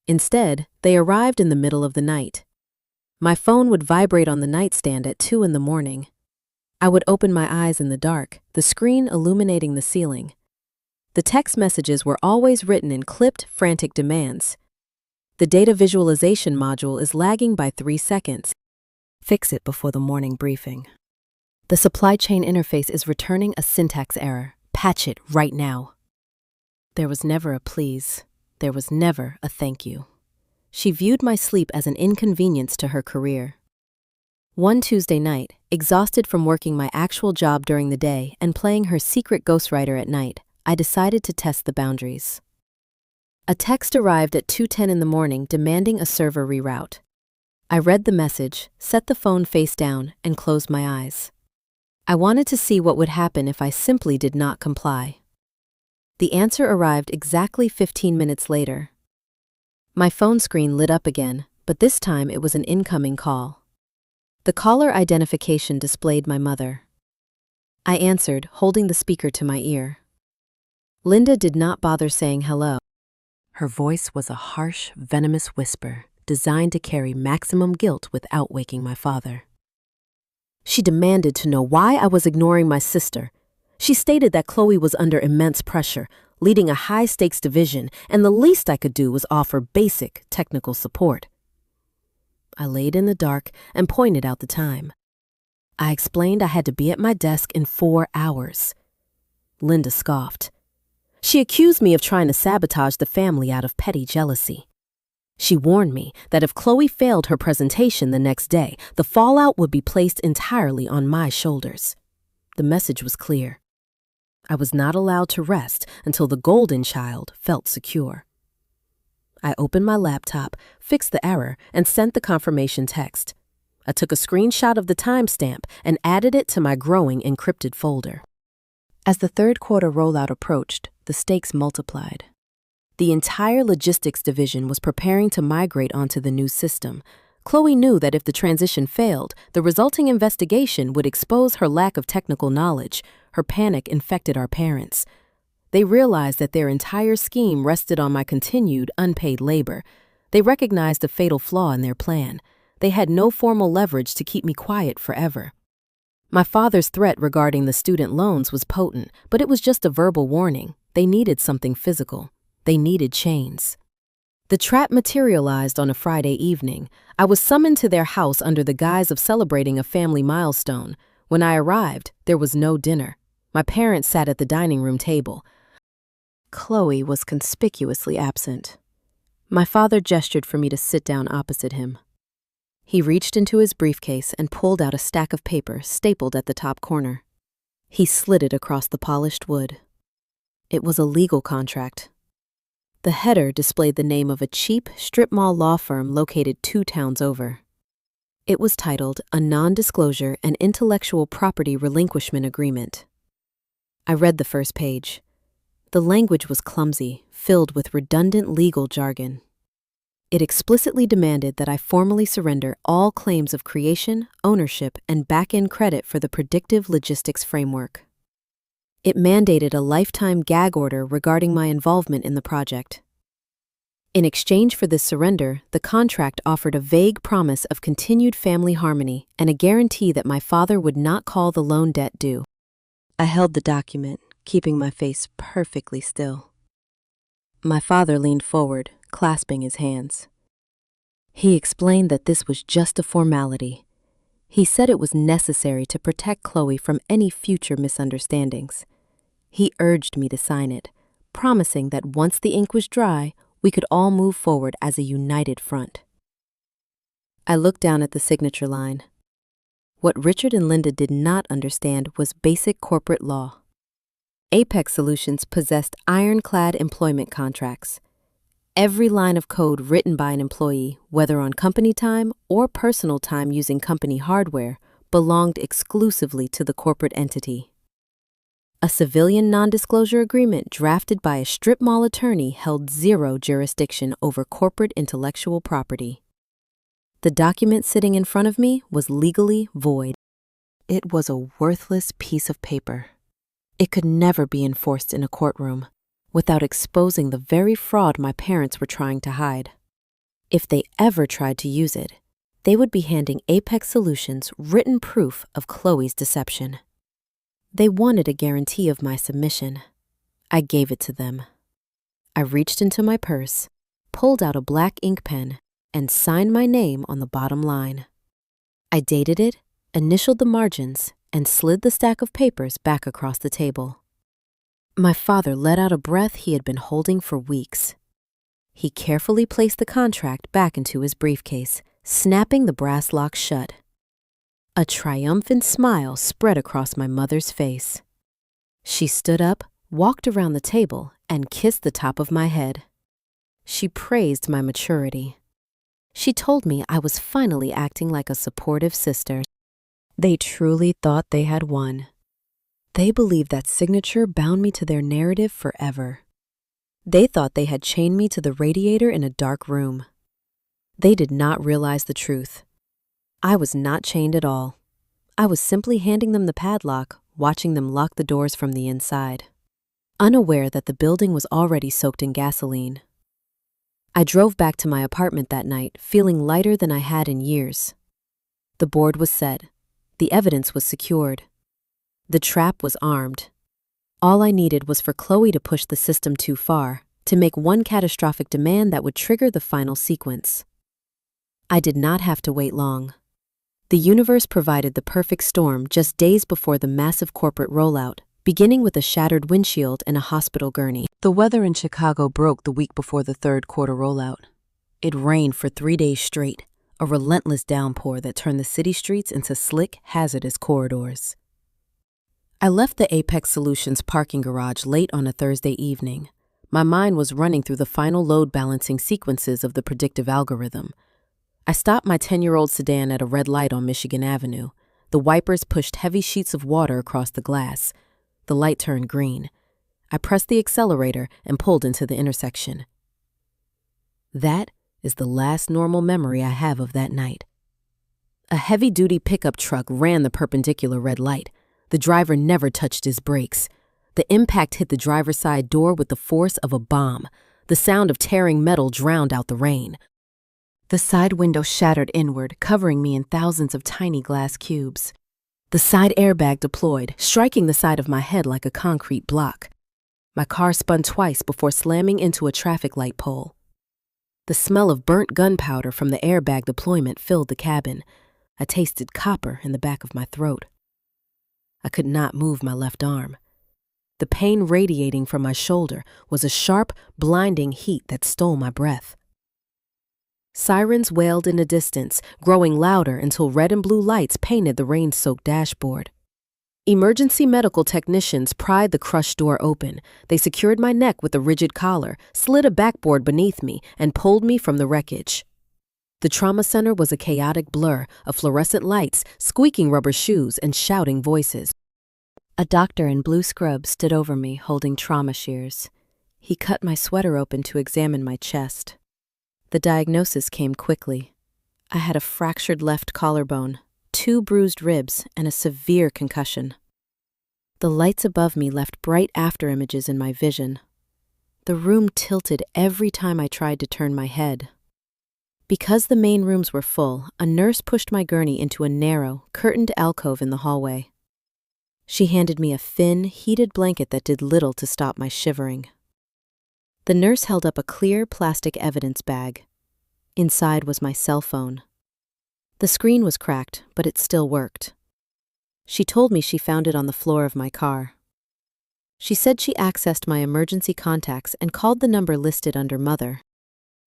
Instead, they arrived in the middle of the night. My phone would vibrate on the nightstand at 2 a.m. I would open my eyes in the dark, the screen illuminating the ceiling. The text messages were always written in clipped, frantic demands. The data visualization module is lagging by 3 seconds. Fix it before the morning briefing. The supply chain interface is returning a syntax error. Patch it right now. There was never a please. There was never a thank you. She viewed my sleep as an inconvenience to her career. One Tuesday night, exhausted from working my actual job during the day and playing her secret ghostwriter at night, I decided to test the boundaries. A text arrived at 2:10 a.m. demanding a server reroute. I read the message, set the phone face down, and closed my eyes. I wanted to see what would happen if I simply did not comply. The answer arrived exactly 15 minutes later. My phone screen lit up again, but this time it was an incoming call. The caller identification displayed my mother. I answered, holding the speaker to my ear. Linda did not bother saying hello. Her voice was a harsh, venomous whisper designed to carry maximum guilt without waking my father. She demanded to know why I was ignoring my sister. She stated that Chloe was under immense pressure, leading a high-stakes division, and the least I could do was offer basic technical support. I laid in the dark and pointed out the time. I explained I had to be at my desk in 4 hours. Linda scoffed. She accused me of trying to sabotage the family out of petty jealousy. She warned me that if Chloe failed her presentation the next day, the fallout would be placed entirely on my shoulders. The message was clear. I was not allowed to rest until the golden child felt secure. I opened my laptop, fixed the error, and sent the confirmation text. I took a screenshot of the timestamp and added it to my growing encrypted folder. As the third quarter rollout approached, the stakes multiplied. The entire logistics division was preparing to migrate onto the new system. Chloe knew that if the transition failed, the resulting investigation would expose her lack of technical knowledge. Her panic infected our parents. They realized that their entire scheme rested on my continued unpaid labor. They recognized a fatal flaw in their plan. They had no formal leverage to keep me quiet forever. My father's threat regarding the student loans was potent, but it was just a verbal warning. They needed something physical. They needed chains. The trap materialized on a Friday evening. I was summoned to their house under the guise of celebrating a family milestone. When I arrived, there was no dinner. My parents sat at the dining room table. Chloe was conspicuously absent. My father gestured for me to sit down opposite him. He reached into his briefcase and pulled out a stack of paper stapled at the top corner. He slid it across the polished wood. It was a legal contract. The header displayed the name of a cheap strip mall law firm located 2 towns over. It was titled A Non-Disclosure and Intellectual Property Relinquishment Agreement. I read the first page. The language was clumsy, filled with redundant legal jargon. It explicitly demanded that I formally surrender all claims of creation, ownership, and back-end credit for the predictive logistics framework. It mandated a lifetime gag order regarding my involvement in the project. In exchange for this surrender, the contract offered a vague promise of continued family harmony and a guarantee that my father would not call the loan debt due. I held the document, keeping my face perfectly still. My father leaned forward, clasping his hands. He explained that this was just a formality. He said it was necessary to protect Chloe from any future misunderstandings. He urged me to sign it, promising that once the ink was dry, we could all move forward as a united front. I looked down at the signature line. What Richard and Linda did not understand was basic corporate law. Apex Solutions possessed ironclad employment contracts. Every line of code written by an employee, whether on company time or personal time using company hardware, belonged exclusively to the corporate entity. A civilian non-disclosure agreement drafted by a strip mall attorney held zero jurisdiction over corporate intellectual property. The document sitting in front of me was legally void. It was a worthless piece of paper. It could never be enforced in a courtroom without exposing the very fraud my parents were trying to hide. If they ever tried to use it, they would be handing Apex Solutions written proof of Chloe's deception. They wanted a guarantee of my submission. I gave it to them. I reached into my purse, pulled out a black ink pen, and signed my name on the bottom line. I dated it, initialed the margins, and slid the stack of papers back across the table. My father let out a breath he had been holding for weeks. He carefully placed the contract back into his briefcase, snapping the brass lock shut. A triumphant smile spread across my mother's face. She stood up, walked around the table, and kissed the top of my head. She praised my maturity. She told me I was finally acting like a supportive sister. They truly thought they had won. They believed that signature bound me to their narrative forever. They thought they had chained me to the radiator in a dark room. They did not realize the truth. I was not chained at all. I was simply handing them the padlock, watching them lock the doors from the inside, unaware that the building was already soaked in gasoline. I drove back to my apartment that night, feeling lighter than I had in years. The board was set. The evidence was secured. The trap was armed. All I needed was for Chloe to push the system too far, to make one catastrophic demand that would trigger the final sequence. I did not have to wait long. The universe provided the perfect storm just days before the massive corporate rollout, beginning with a shattered windshield and a hospital gurney. The weather in Chicago broke the week before the third quarter rollout. It rained for 3 days straight, a relentless downpour that turned the city streets into slick, hazardous corridors. I left the Apex Solutions parking garage late on a Thursday evening. My mind was running through the final load balancing sequences of the predictive algorithm. I stopped my 10-year-old sedan at a red light on Michigan Avenue. The wipers pushed heavy sheets of water across the glass. The light turned green. I pressed the accelerator and pulled into the intersection. That is the last normal memory I have of that night. A heavy-duty pickup truck ran the perpendicular red light. The driver never touched his brakes. The impact hit the driver's side door with the force of a bomb. The sound of tearing metal drowned out the rain. The side window shattered inward, covering me in thousands of tiny glass cubes. The side airbag deployed, striking the side of my head like a concrete block. My car spun twice before slamming into a traffic light pole. The smell of burnt gunpowder from the airbag deployment filled the cabin. I tasted copper in the back of my throat. I could not move my left arm. The pain radiating from my shoulder was a sharp, blinding heat that stole my breath. Sirens wailed in the distance, growing louder until red and blue lights painted the rain-soaked dashboard. Emergency medical technicians pried the crushed door open. They secured my neck with a rigid collar, slid a backboard beneath me, and pulled me from the wreckage. The trauma center was a chaotic blur of fluorescent lights, squeaking rubber shoes, and shouting voices. A doctor in blue scrubs stood over me, holding trauma shears. He cut my sweater open to examine my chest. The diagnosis came quickly. I had a fractured left collarbone, 2 bruised ribs, and a severe concussion. The lights above me left bright after images in my vision. The room tilted every time I tried to turn my head. Because the main rooms were full, a nurse pushed my gurney into a narrow, curtained alcove in the hallway. She handed me a thin, heated blanket that did little to stop my shivering. The nurse held up a clear plastic evidence bag. Inside was my cell phone. The screen was cracked, but it still worked. She told me she found it on the floor of my car. She said she accessed my emergency contacts and called the number listed under Mother.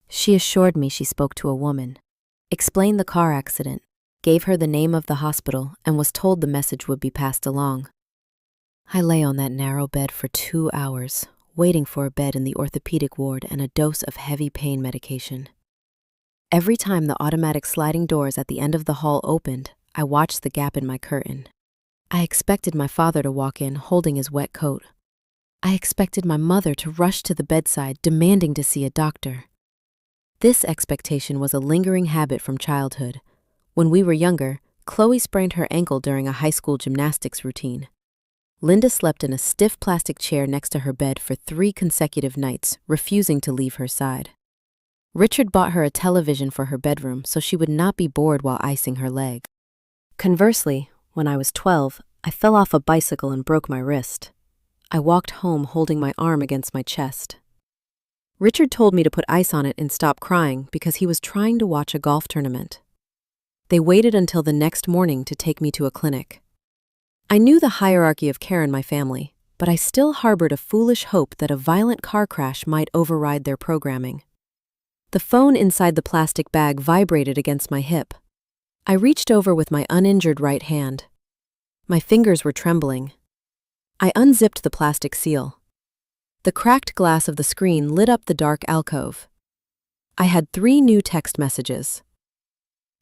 She assured me she spoke to a woman, explained the car accident, gave her the name of the hospital, and was told the message would be passed along. I lay on that narrow bed for 2 hours, waiting for a bed in the orthopedic ward and a dose of heavy pain medication. Every time the automatic sliding doors at the end of the hall opened, I watched the gap in my curtain. I expected my father to walk in holding his wet coat. I expected my mother to rush to the bedside demanding to see a doctor. This expectation was a lingering habit from childhood. When we were younger, Chloe sprained her ankle during a high school gymnastics routine. Linda slept in a stiff plastic chair next to her bed for 3 consecutive nights, refusing to leave her side. Richard bought her a television for her bedroom so she would not be bored while icing her leg. Conversely, when I was 12, I fell off a bicycle and broke my wrist. I walked home holding my arm against my chest. Richard told me to put ice on it and stop crying because he was trying to watch a golf tournament. They waited until the next morning to take me to a clinic. I knew the hierarchy of care in my family, but I still harbored a foolish hope that a violent car crash might override their programming. The phone inside the plastic bag vibrated against my hip. I reached over with my uninjured right hand. My fingers were trembling. I unzipped the plastic seal. The cracked glass of the screen lit up the dark alcove. I had 3 new text messages.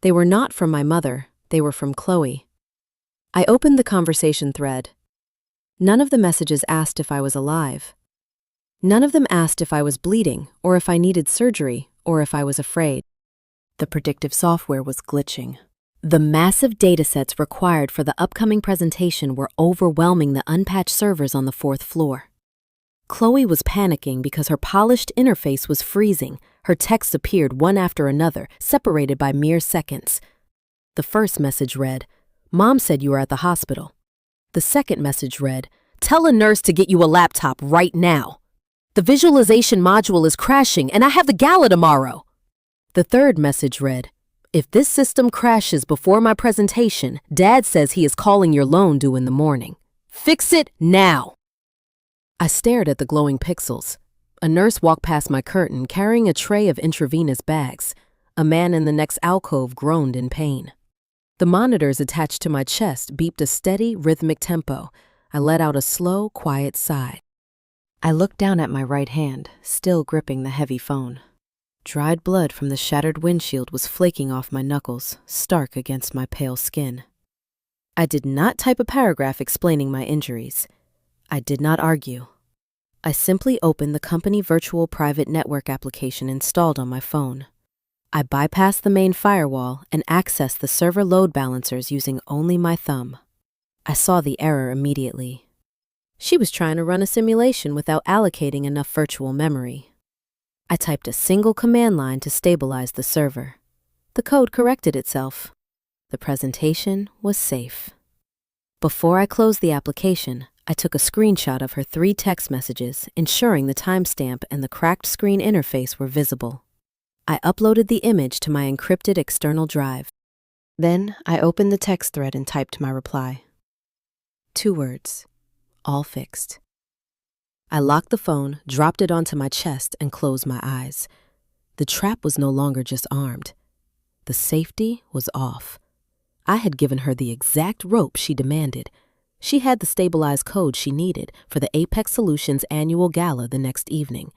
They were not from my mother, they were from Chloe. I opened the conversation thread. None of the messages asked if I was alive. None of them asked if I was bleeding, or if I needed surgery, or if I was afraid. The predictive software was glitching. The massive datasets required for the upcoming presentation were overwhelming the unpatched servers on the 4th floor. Chloe was panicking because her polished interface was freezing. Her texts appeared one after another, separated by mere seconds. The first message read, "Mom said you were at the hospital." The second message read, "Tell a nurse to get you a laptop right now. The visualization module is crashing and I have the gala tomorrow." The third message read, "If this system crashes before my presentation, Dad says he is calling your loan due in the morning. Fix it now." I stared at the glowing pixels. A nurse walked past my curtain carrying a tray of intravenous bags. A man in the next alcove groaned in pain. The monitors attached to my chest beeped a steady, rhythmic tempo. I let out a slow, quiet sigh. I looked down at my right hand, still gripping the heavy phone. Dried blood from the shattered windshield was flaking off my knuckles, stark against my pale skin. I did not type a paragraph explaining my injuries. I did not argue. I simply opened the company virtual private network application installed on my phone. I bypassed the main firewall and accessed the server load balancers using only my thumb. I saw the error immediately. She was trying to run a simulation without allocating enough virtual memory. I typed a single command line to stabilize the server. The code corrected itself. The presentation was safe. Before I closed the application, I took a screenshot of her 3 text messages, ensuring the timestamp and the cracked screen interface were visible. I uploaded the image to my encrypted external drive. Then I opened the text thread and typed my reply. 2 words. All fixed. I locked the phone, dropped it onto my chest, and closed my eyes. The trap was no longer just armed. The safety was off. I had given her the exact rope she demanded. She had the stabilized code she needed for the Apex Solutions annual gala the next evening.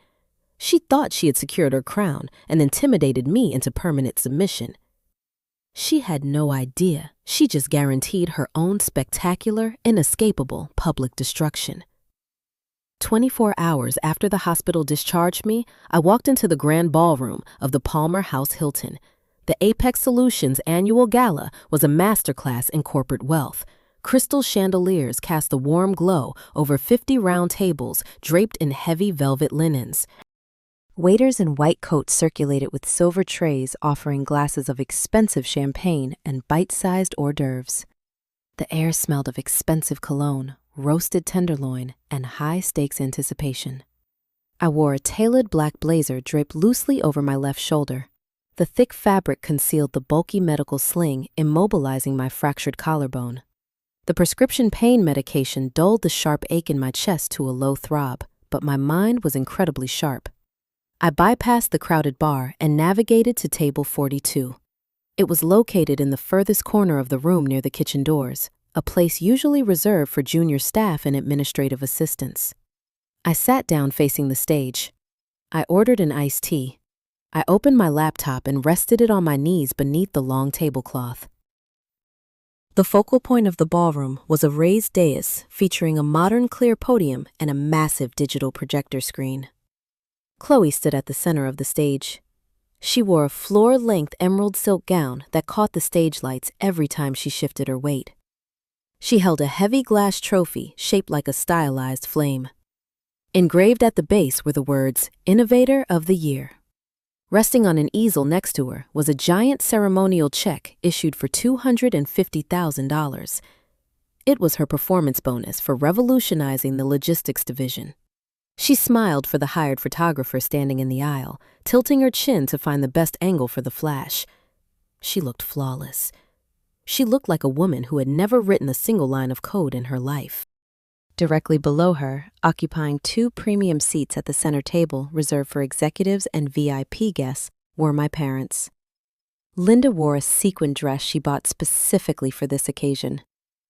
She thought she had secured her crown and intimidated me into permanent submission. She had no idea. She just guaranteed her own spectacular, inescapable public destruction. 24 hours after the hospital discharged me, I walked into the grand ballroom of the Palmer House Hilton. The Apex Solutions annual gala was a masterclass in corporate wealth. Crystal chandeliers cast a warm glow over 50 round tables draped in heavy velvet linens. Waiters in white coats circulated with silver trays offering glasses of expensive champagne and bite-sized hors d'oeuvres. The air smelled of expensive cologne, roasted tenderloin, and high-stakes anticipation. I wore a tailored black blazer draped loosely over my left shoulder. The thick fabric concealed the bulky medical sling, immobilizing my fractured collarbone. The prescription pain medication dulled the sharp ache in my chest to a low throb, but my mind was incredibly sharp. I bypassed the crowded bar and navigated to table 42. It was located in the furthest corner of the room near the kitchen doors, a place usually reserved for junior staff and administrative assistants. I sat down facing the stage. I ordered an iced tea. I opened my laptop and rested it on my knees beneath the long tablecloth. The focal point of the ballroom was a raised dais featuring a modern clear podium and a massive digital projector screen. Chloe stood at the center of the stage. She wore a floor-length emerald silk gown that caught the stage lights every time she shifted her weight. She held a heavy glass trophy shaped like a stylized flame. Engraved at the base were the words, "Innovator of the Year." Resting on an easel next to her was a giant ceremonial check issued for $250,000. It was her performance bonus for revolutionizing the logistics division. She smiled for the hired photographer standing in the aisle, tilting her chin to find the best angle for the flash. She looked flawless. She looked like a woman who had never written a single line of code in her life. Directly below her, occupying 2 premium seats at the center table reserved for executives and VIP guests, were my parents. Linda wore a sequin dress she bought specifically for this occasion.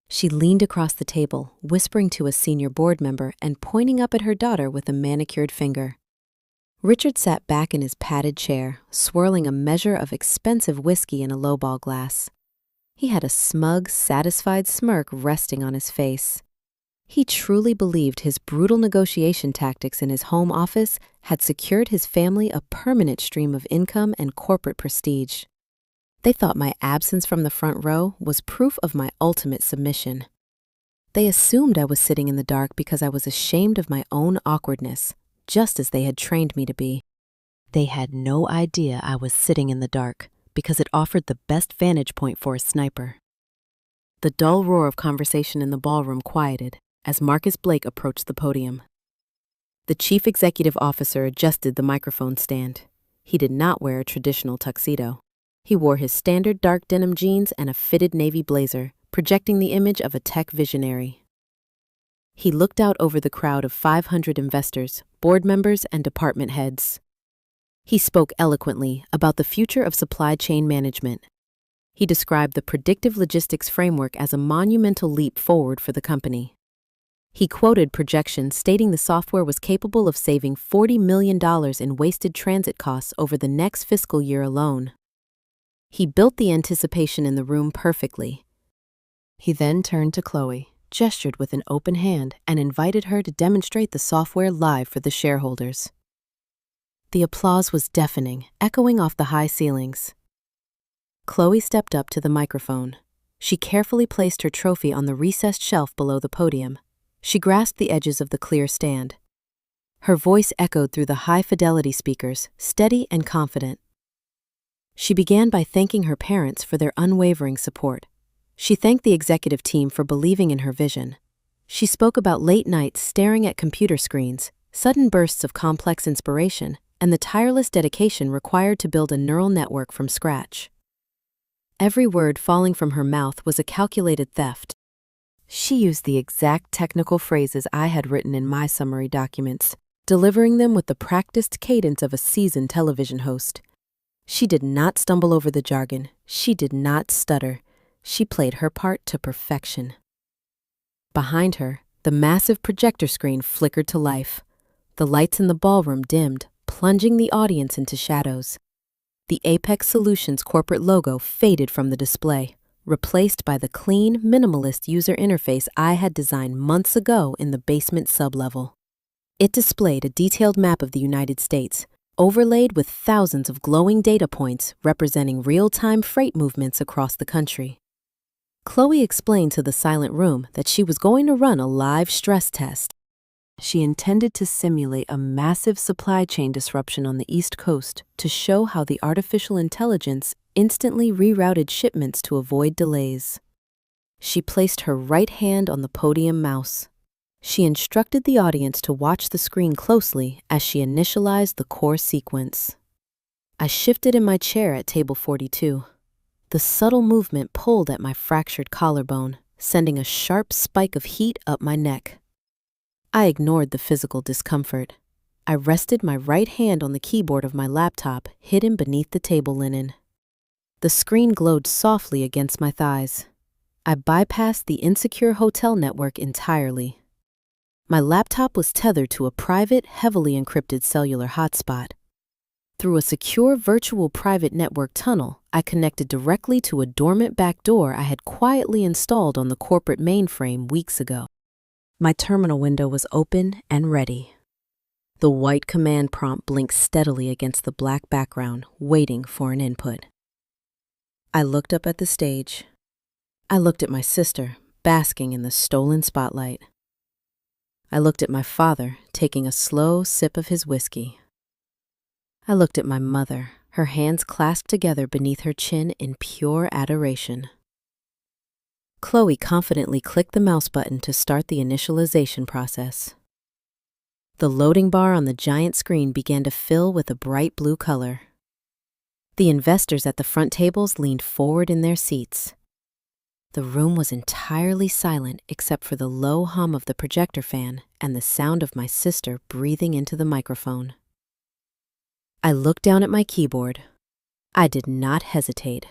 She leaned across the table, whispering to a senior board member and pointing up at her daughter with a manicured finger. Richard sat back in his padded chair, swirling a measure of expensive whiskey in a lowball glass. He had a smug, satisfied smirk resting on his face. He truly believed his brutal negotiation tactics in his home office had secured his family a permanent stream of income and corporate prestige. They thought my absence from the front row was proof of my ultimate submission. They assumed I was sitting in the dark because I was ashamed of my own awkwardness, just as they had trained me to be. They had no idea I was sitting in the dark because it offered the best vantage point for a sniper. The dull roar of conversation in the ballroom quieted as Marcus Blake approached the podium. The chief executive officer adjusted the microphone stand. He did not wear a traditional tuxedo. He wore his standard dark denim jeans and a fitted navy blazer, projecting the image of a tech visionary. He looked out over the crowd of 500 investors, board members, and department heads. He spoke eloquently about the future of supply chain management. He described the predictive logistics framework as a monumental leap forward for the company. He quoted projections stating the software was capable of saving $40 million in wasted transit costs over the next fiscal year alone. He built the anticipation in the room perfectly. He then turned to Chloe, gestured with an open hand, and invited her to demonstrate the software live for the shareholders. The applause was deafening, echoing off the high ceilings. Chloe stepped up to the microphone. She carefully placed her trophy on the recessed shelf below the podium. She grasped the edges of the clear stand. Her voice echoed through the high-fidelity speakers, steady and confident. She began by thanking her parents for their unwavering support. She thanked the executive team for believing in her vision. She spoke about late nights staring at computer screens, sudden bursts of complex inspiration, and the tireless dedication required to build a neural network from scratch. Every word falling from her mouth was a calculated theft. She used the exact technical phrases I had written in my summary documents, delivering them with the practiced cadence of a seasoned television host. She did not stumble over the jargon. She did not stutter. She played her part to perfection. Behind her, the massive projector screen flickered to life. The lights in the ballroom dimmed, plunging the audience into shadows. The Apex Solutions corporate logo faded from the display, replaced by the clean, minimalist user interface I had designed months ago in the basement sublevel. It displayed a detailed map of the United States, overlaid with thousands of glowing data points representing real-time freight movements across the country. Chloe explained to the silent room that she was going to run a live stress test. She intended to simulate a massive supply chain disruption on the East Coast to show how the artificial intelligence instantly rerouted shipments to avoid delays. She placed her right hand on the podium mouse. She instructed the audience to watch the screen closely as she initialized the core sequence. I shifted in my chair at table 42. The subtle movement pulled at my fractured collarbone, sending a sharp spike of heat up my neck. I ignored the physical discomfort. I rested my right hand on the keyboard of my laptop, hidden beneath the table linen. The screen glowed softly against my thighs. I bypassed the insecure hotel network entirely. My laptop was tethered to a private, heavily encrypted cellular hotspot. Through a secure virtual private network tunnel, I connected directly to a dormant backdoor I had quietly installed on the corporate mainframe weeks ago. My terminal window was open and ready. The white command prompt blinked steadily against the black background, waiting for an input. I looked up at the stage. I looked at my sister, basking in the stolen spotlight. I looked at my father, taking a slow sip of his whiskey. I looked at my mother, her hands clasped together beneath her chin in pure adoration. Chloe confidently clicked the mouse button to start the initialization process. The loading bar on the giant screen began to fill with a bright blue color. The investors at the front tables leaned forward in their seats. The room was entirely silent except for the low hum of the projector fan and the sound of my sister breathing into the microphone. I looked down at my keyboard. I did not hesitate.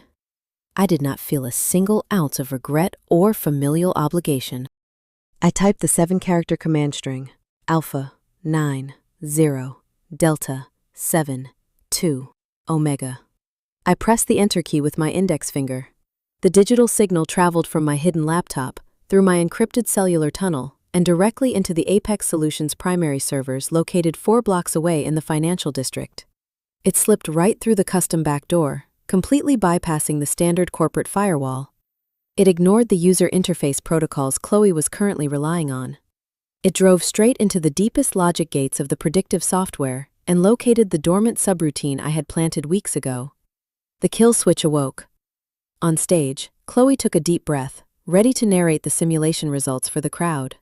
I did not feel a single ounce of regret or familial obligation. I typed the 7-character command string, Alpha 9 0 Delta 7 2 Omega. I pressed the enter key with my index finger. The digital signal traveled from my hidden laptop, through my encrypted cellular tunnel, and directly into the Apex Solutions primary servers located 4 blocks away in the financial district. It slipped right through the custom backdoor, completely bypassing the standard corporate firewall. It ignored the user interface protocols Chloe was currently relying on. It drove straight into the deepest logic gates of the predictive software and located the dormant subroutine I had planted weeks ago. The kill switch awoke. On stage, Chloe took a deep breath, ready to narrate the simulation results for the crowd.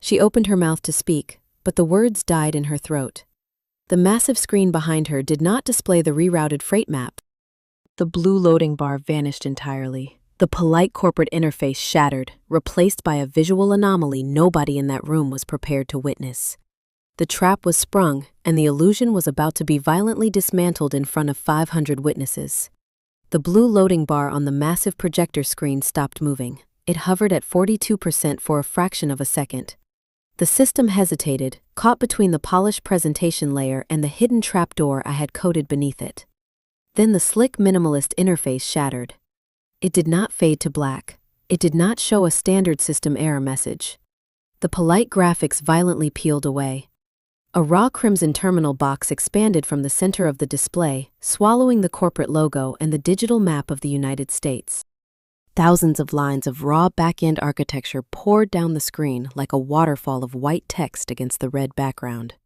She opened her mouth to speak, but the words died in her throat. The massive screen behind her did not display the rerouted freight map. The blue loading bar vanished entirely. The polite corporate interface shattered, replaced by a visual anomaly nobody in that room was prepared to witness. The trap was sprung, and the illusion was about to be violently dismantled in front of 500 witnesses. The blue loading bar on the massive projector screen stopped moving. It hovered at 42% for a fraction of a second. The system hesitated, caught between the polished presentation layer and the hidden trapdoor I had coded beneath it. Then the slick minimalist interface shattered. It did not fade to black. It did not show a standard system error message. The polite graphics violently peeled away. A raw crimson terminal box expanded from the center of the display, swallowing the corporate logo and the digital map of the United States. Thousands of lines of raw back-end architecture poured down the screen like a waterfall of white text against the red background.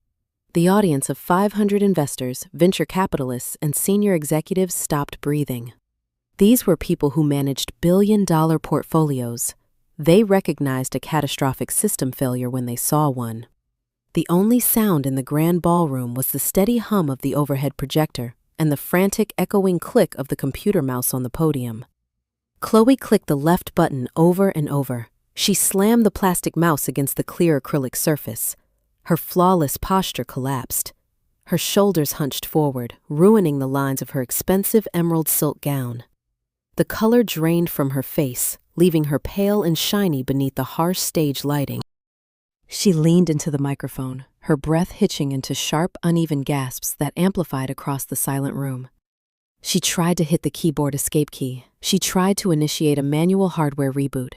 The audience of 500 investors, venture capitalists, and senior executives stopped breathing. These were people who managed billion-dollar portfolios. They recognized a catastrophic system failure when they saw one. The only sound in the grand ballroom was the steady hum of the overhead projector and the frantic echoing click of the computer mouse on the podium. Chloe clicked the left button over and over. She slammed the plastic mouse against the clear acrylic surface. Her flawless posture collapsed. Her shoulders hunched forward, ruining the lines of her expensive emerald silk gown. The color drained from her face, leaving her pale and shiny beneath the harsh stage lighting. She leaned into the microphone, her breath hitching into sharp, uneven gasps that amplified across the silent room. She tried to hit the keyboard escape key. She tried to initiate a manual hardware reboot.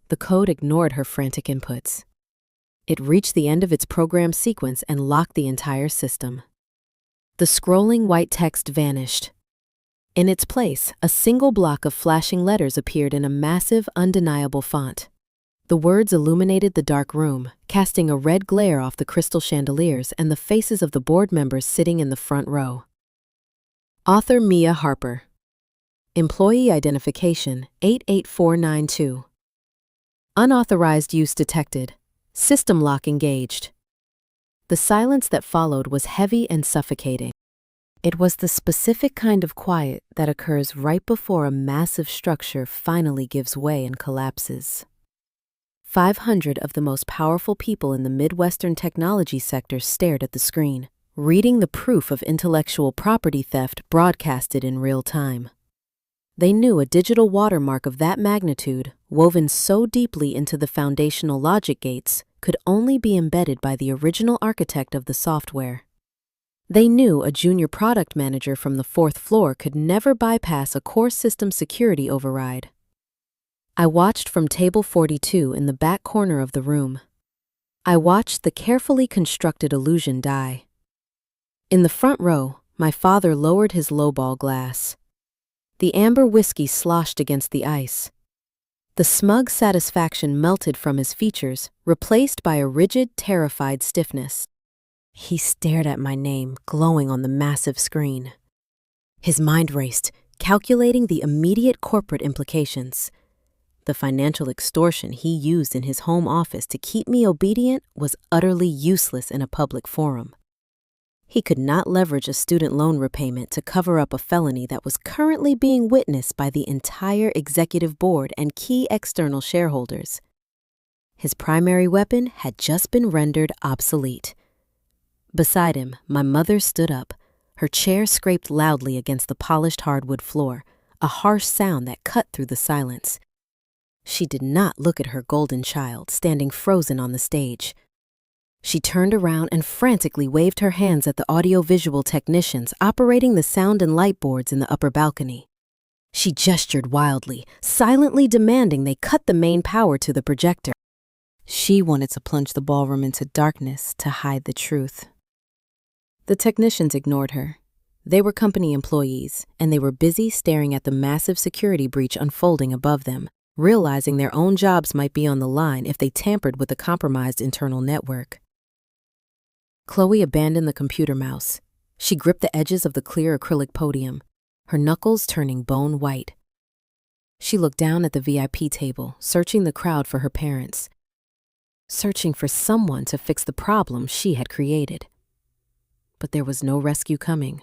The code ignored her frantic inputs. It reached the end of its program sequence and locked the entire system. The scrolling white text vanished. In its place, a single block of flashing letters appeared in a massive, undeniable font. The words illuminated the dark room, casting a red glare off the crystal chandeliers and the faces of the board members sitting in the front row. Author Mia Harper. Employee identification 88492. Unauthorized use detected. System lock engaged. The silence that followed was heavy and suffocating. It was the specific kind of quiet that occurs right before a massive structure finally gives way and collapses. 500 of the most powerful people in the Midwestern technology sector stared at the screen, reading the proof of intellectual property theft broadcasted in real time. They knew a digital watermark of that magnitude, woven so deeply into the foundational logic gates, could only be embedded by the original architect of the software. They knew a junior product manager from the 4th floor could never bypass a core system security override. I watched from table 42 in the back corner of the room. I watched the carefully constructed illusion die. In the front row, my father lowered his lowball glass. The amber whiskey sloshed against the ice. The smug satisfaction melted from his features, replaced by a rigid, terrified stiffness. He stared at my name, glowing on the massive screen. His mind raced, calculating the immediate corporate implications. The financial extortion he used in his home office to keep me obedient was utterly useless in a public forum. He could not leverage a student loan repayment to cover up a felony that was currently being witnessed by the entire executive board and key external shareholders. His primary weapon had just been rendered obsolete. Beside him, my mother stood up. Her chair scraped loudly against the polished hardwood floor, a harsh sound that cut through the silence. She did not look at her golden child standing frozen on the stage. She turned around and frantically waved her hands at the audiovisual technicians operating the sound and light boards in the upper balcony. She gestured wildly, silently demanding they cut the main power to the projector. She wanted to plunge the ballroom into darkness to hide the truth. The technicians ignored her. They were company employees, and they were busy staring at the massive security breach unfolding above them, realizing their own jobs might be on the line if they tampered with the compromised internal network. Chloe abandoned the computer mouse. She gripped the edges of the clear acrylic podium, her knuckles turning bone white. She looked down at the VIP table, searching the crowd for her parents, searching for someone to fix the problem she had created. But there was no rescue coming.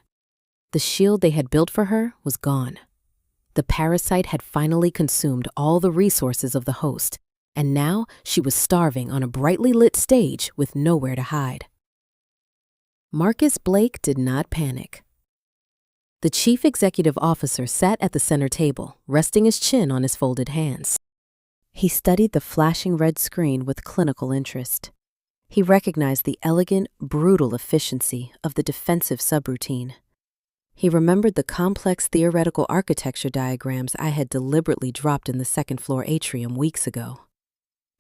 The shield they had built for her was gone. The parasite had finally consumed all the resources of the host, and now she was starving on a brightly lit stage with nowhere to hide. Marcus Blake did not panic. The chief executive officer sat at the center table, resting his chin on his folded hands. He studied the flashing red screen with clinical interest. He recognized the elegant, brutal efficiency of the defensive subroutine. He remembered the complex theoretical architecture diagrams I had deliberately dropped in the second-floor atrium weeks ago.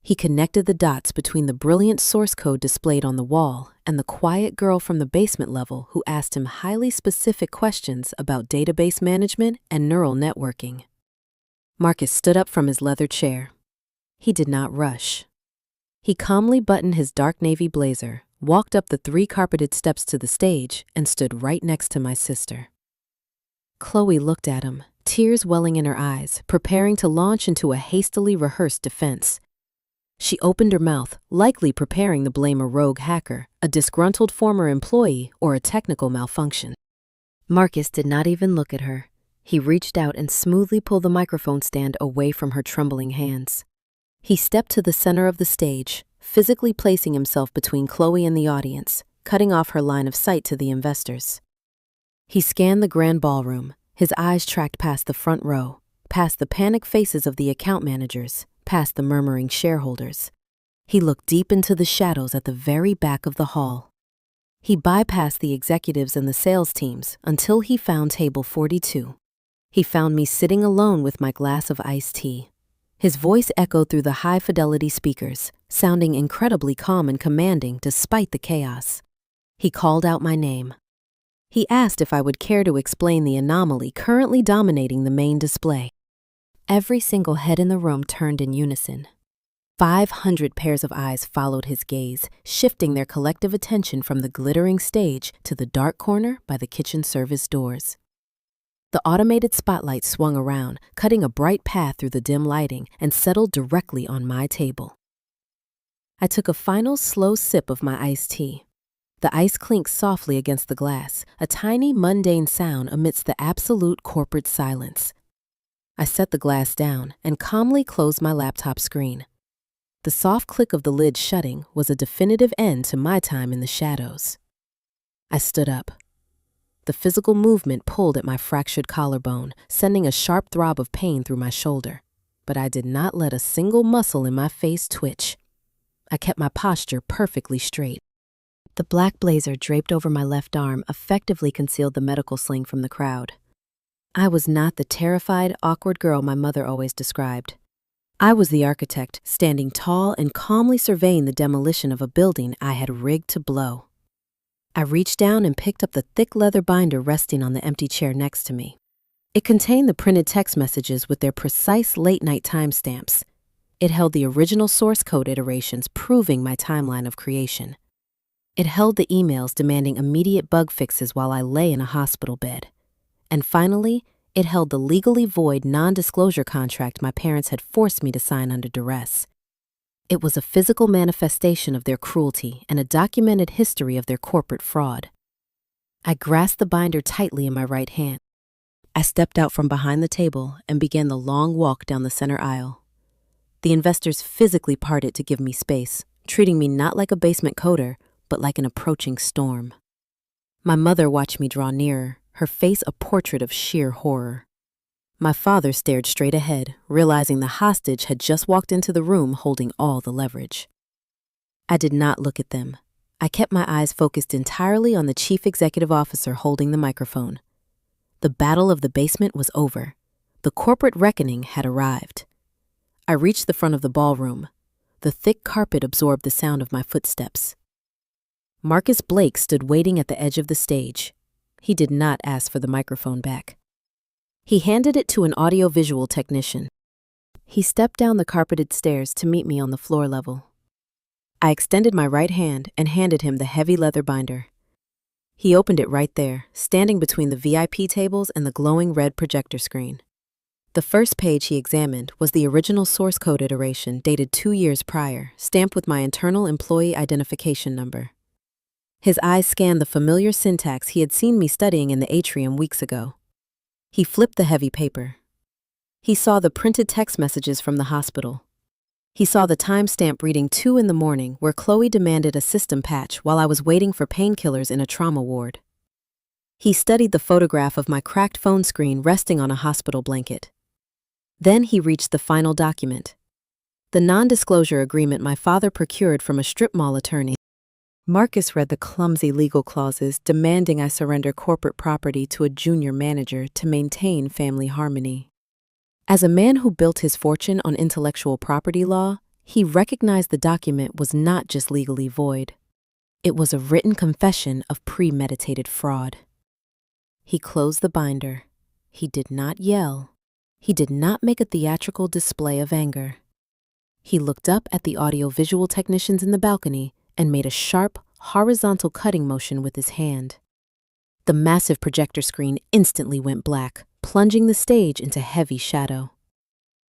He connected the dots between the brilliant source code displayed on the wall and the quiet girl from the basement level who asked him highly specific questions about database management and neural networking. Marcus stood up from his leather chair. He did not rush. He calmly buttoned his dark navy blazer, walked up the 3 carpeted steps to the stage, and stood right next to my sister. Chloe looked at him, tears welling in her eyes, preparing to launch into a hastily rehearsed defense. She opened her mouth, likely preparing to blame a rogue hacker, a disgruntled former employee, or a technical malfunction. Marcus did not even look at her. He reached out and smoothly pulled the microphone stand away from her trembling hands. He stepped to the center of the stage, physically placing himself between Chloe and the audience, cutting off her line of sight to the investors. He scanned the grand ballroom. His eyes tracked past the front row, past the panicked faces of the account managers, past the murmuring shareholders. He looked deep into the shadows at the very back of the hall. He bypassed the executives and the sales teams until he found table 42. He found me sitting alone with my glass of iced tea. His voice echoed through the high-fidelity speakers, sounding incredibly calm and commanding despite the chaos. He called out my name. He asked if I would care to explain the anomaly currently dominating the main display. Every single head in the room turned in unison. 500 pairs of eyes followed his gaze, shifting their collective attention from the glittering stage to the dark corner by the kitchen service doors. The automated spotlight swung around, cutting a bright path through the dim lighting, and settled directly on my table. I took a final slow sip of my iced tea. The ice clinks softly against the glass, a tiny, mundane sound amidst the absolute corporate silence. I set the glass down and calmly closed my laptop screen. The soft click of the lid shutting was a definitive end to my time in the shadows. I stood up. The physical movement pulled at my fractured collarbone, sending a sharp throb of pain through my shoulder. But I did not let a single muscle in my face twitch. I kept my posture perfectly straight. The black blazer draped over my left arm effectively concealed the medical sling from the crowd. I was not the terrified, awkward girl my mother always described. I was the architect, standing tall and calmly surveying the demolition of a building I had rigged to blow. I reached down and picked up the thick leather binder resting on the empty chair next to me. It contained the printed text messages with their precise late-night timestamps. It held the original source code iterations proving my timeline of creation. It held the emails demanding immediate bug fixes while I lay in a hospital bed. And finally, it held the legally void non-disclosure contract my parents had forced me to sign under duress. It was a physical manifestation of their cruelty and a documented history of their corporate fraud. I grasped the binder tightly in my right hand. I stepped out from behind the table and began the long walk down the center aisle. The investors physically parted to give me space, treating me not like a basement coder, but like an approaching storm. My mother watched me draw nearer, her face a portrait of sheer horror. My father stared straight ahead, realizing the hostage had just walked into the room holding all the leverage. I did not look at them. I kept my eyes focused entirely on the chief executive officer holding the microphone. The battle of the basement was over. The corporate reckoning had arrived. I reached the front of the ballroom. The thick carpet absorbed the sound of my footsteps. Marcus Blake stood waiting at the edge of the stage. He did not ask for the microphone back. He handed it to an audiovisual technician. He stepped down the carpeted stairs to meet me on the floor level. I extended my right hand and handed him the heavy leather binder. He opened it right there, standing between the VIP tables and the glowing red projector screen. The first page he examined was the original source code iteration dated 2 years prior, stamped with my internal employee identification number. His eyes scanned the familiar syntax he had seen me studying in the atrium weeks ago. He flipped the heavy paper. He saw the printed text messages from the hospital. He saw the timestamp reading 2 a.m, where Chloe demanded a system patch while I was waiting for painkillers in a trauma ward. He studied the photograph of my cracked phone screen resting on a hospital blanket. Then he reached the final document, the non-disclosure agreement my father procured from a strip mall attorney. Marcus read the clumsy legal clauses demanding I surrender corporate property to a junior manager to maintain family harmony. As a man who built his fortune on intellectual property law, he recognized the document was not just legally void. It was a written confession of premeditated fraud. He closed the binder. He did not yell. He did not make a theatrical display of anger. He looked up at the audiovisual technicians in the balcony and made a sharp, horizontal cutting motion with his hand. The massive projector screen instantly went black, plunging the stage into heavy shadow.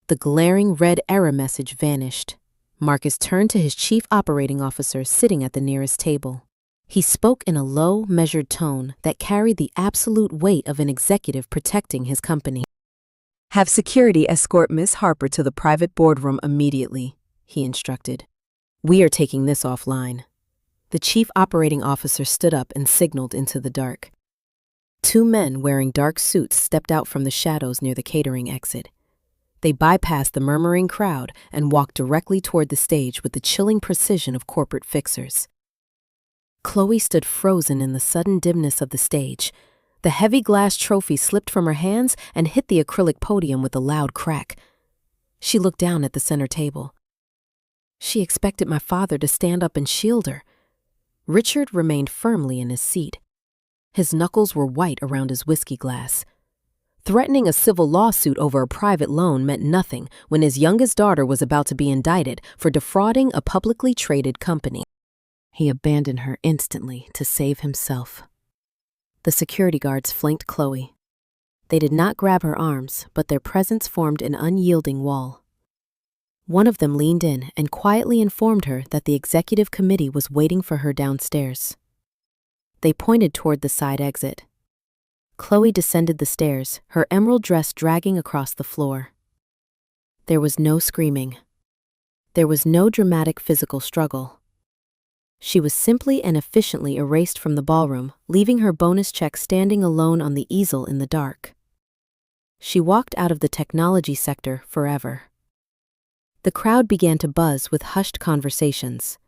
The glaring red error message vanished. Marcus turned to his chief operating officer sitting at the nearest table. He spoke in a low, measured tone that carried the absolute weight of an executive protecting his company. "Have security escort Miss Harper to the private boardroom immediately," he instructed. "We are taking this offline." The chief operating officer stood up and signaled into the dark. 2 men wearing dark suits stepped out from the shadows near the catering exit. They bypassed the murmuring crowd and walked directly toward the stage with the chilling precision of corporate fixers. Chloe stood frozen in the sudden dimness of the stage. The heavy glass trophy slipped from her hands and hit the acrylic podium with a loud crack. She looked down at the center table. She expected my father to stand up and shield her. Richard remained firmly in his seat. His knuckles were white around his whiskey glass. Threatening a civil lawsuit over a private loan meant nothing when his youngest daughter was about to be indicted for defrauding a publicly traded company. He abandoned her instantly to save himself. The security guards flanked Chloe. They did not grab her arms, but their presence formed an unyielding wall. One of them leaned in and quietly informed her that the executive committee was waiting for her downstairs. They pointed toward the side exit. Chloe descended the stairs, her emerald dress dragging across the floor. There was no screaming. There was no dramatic physical struggle. She was simply and efficiently erased from the ballroom, leaving her bonus check standing alone on the easel in the dark. She walked out of the technology sector forever. The crowd began to buzz with hushed conversations.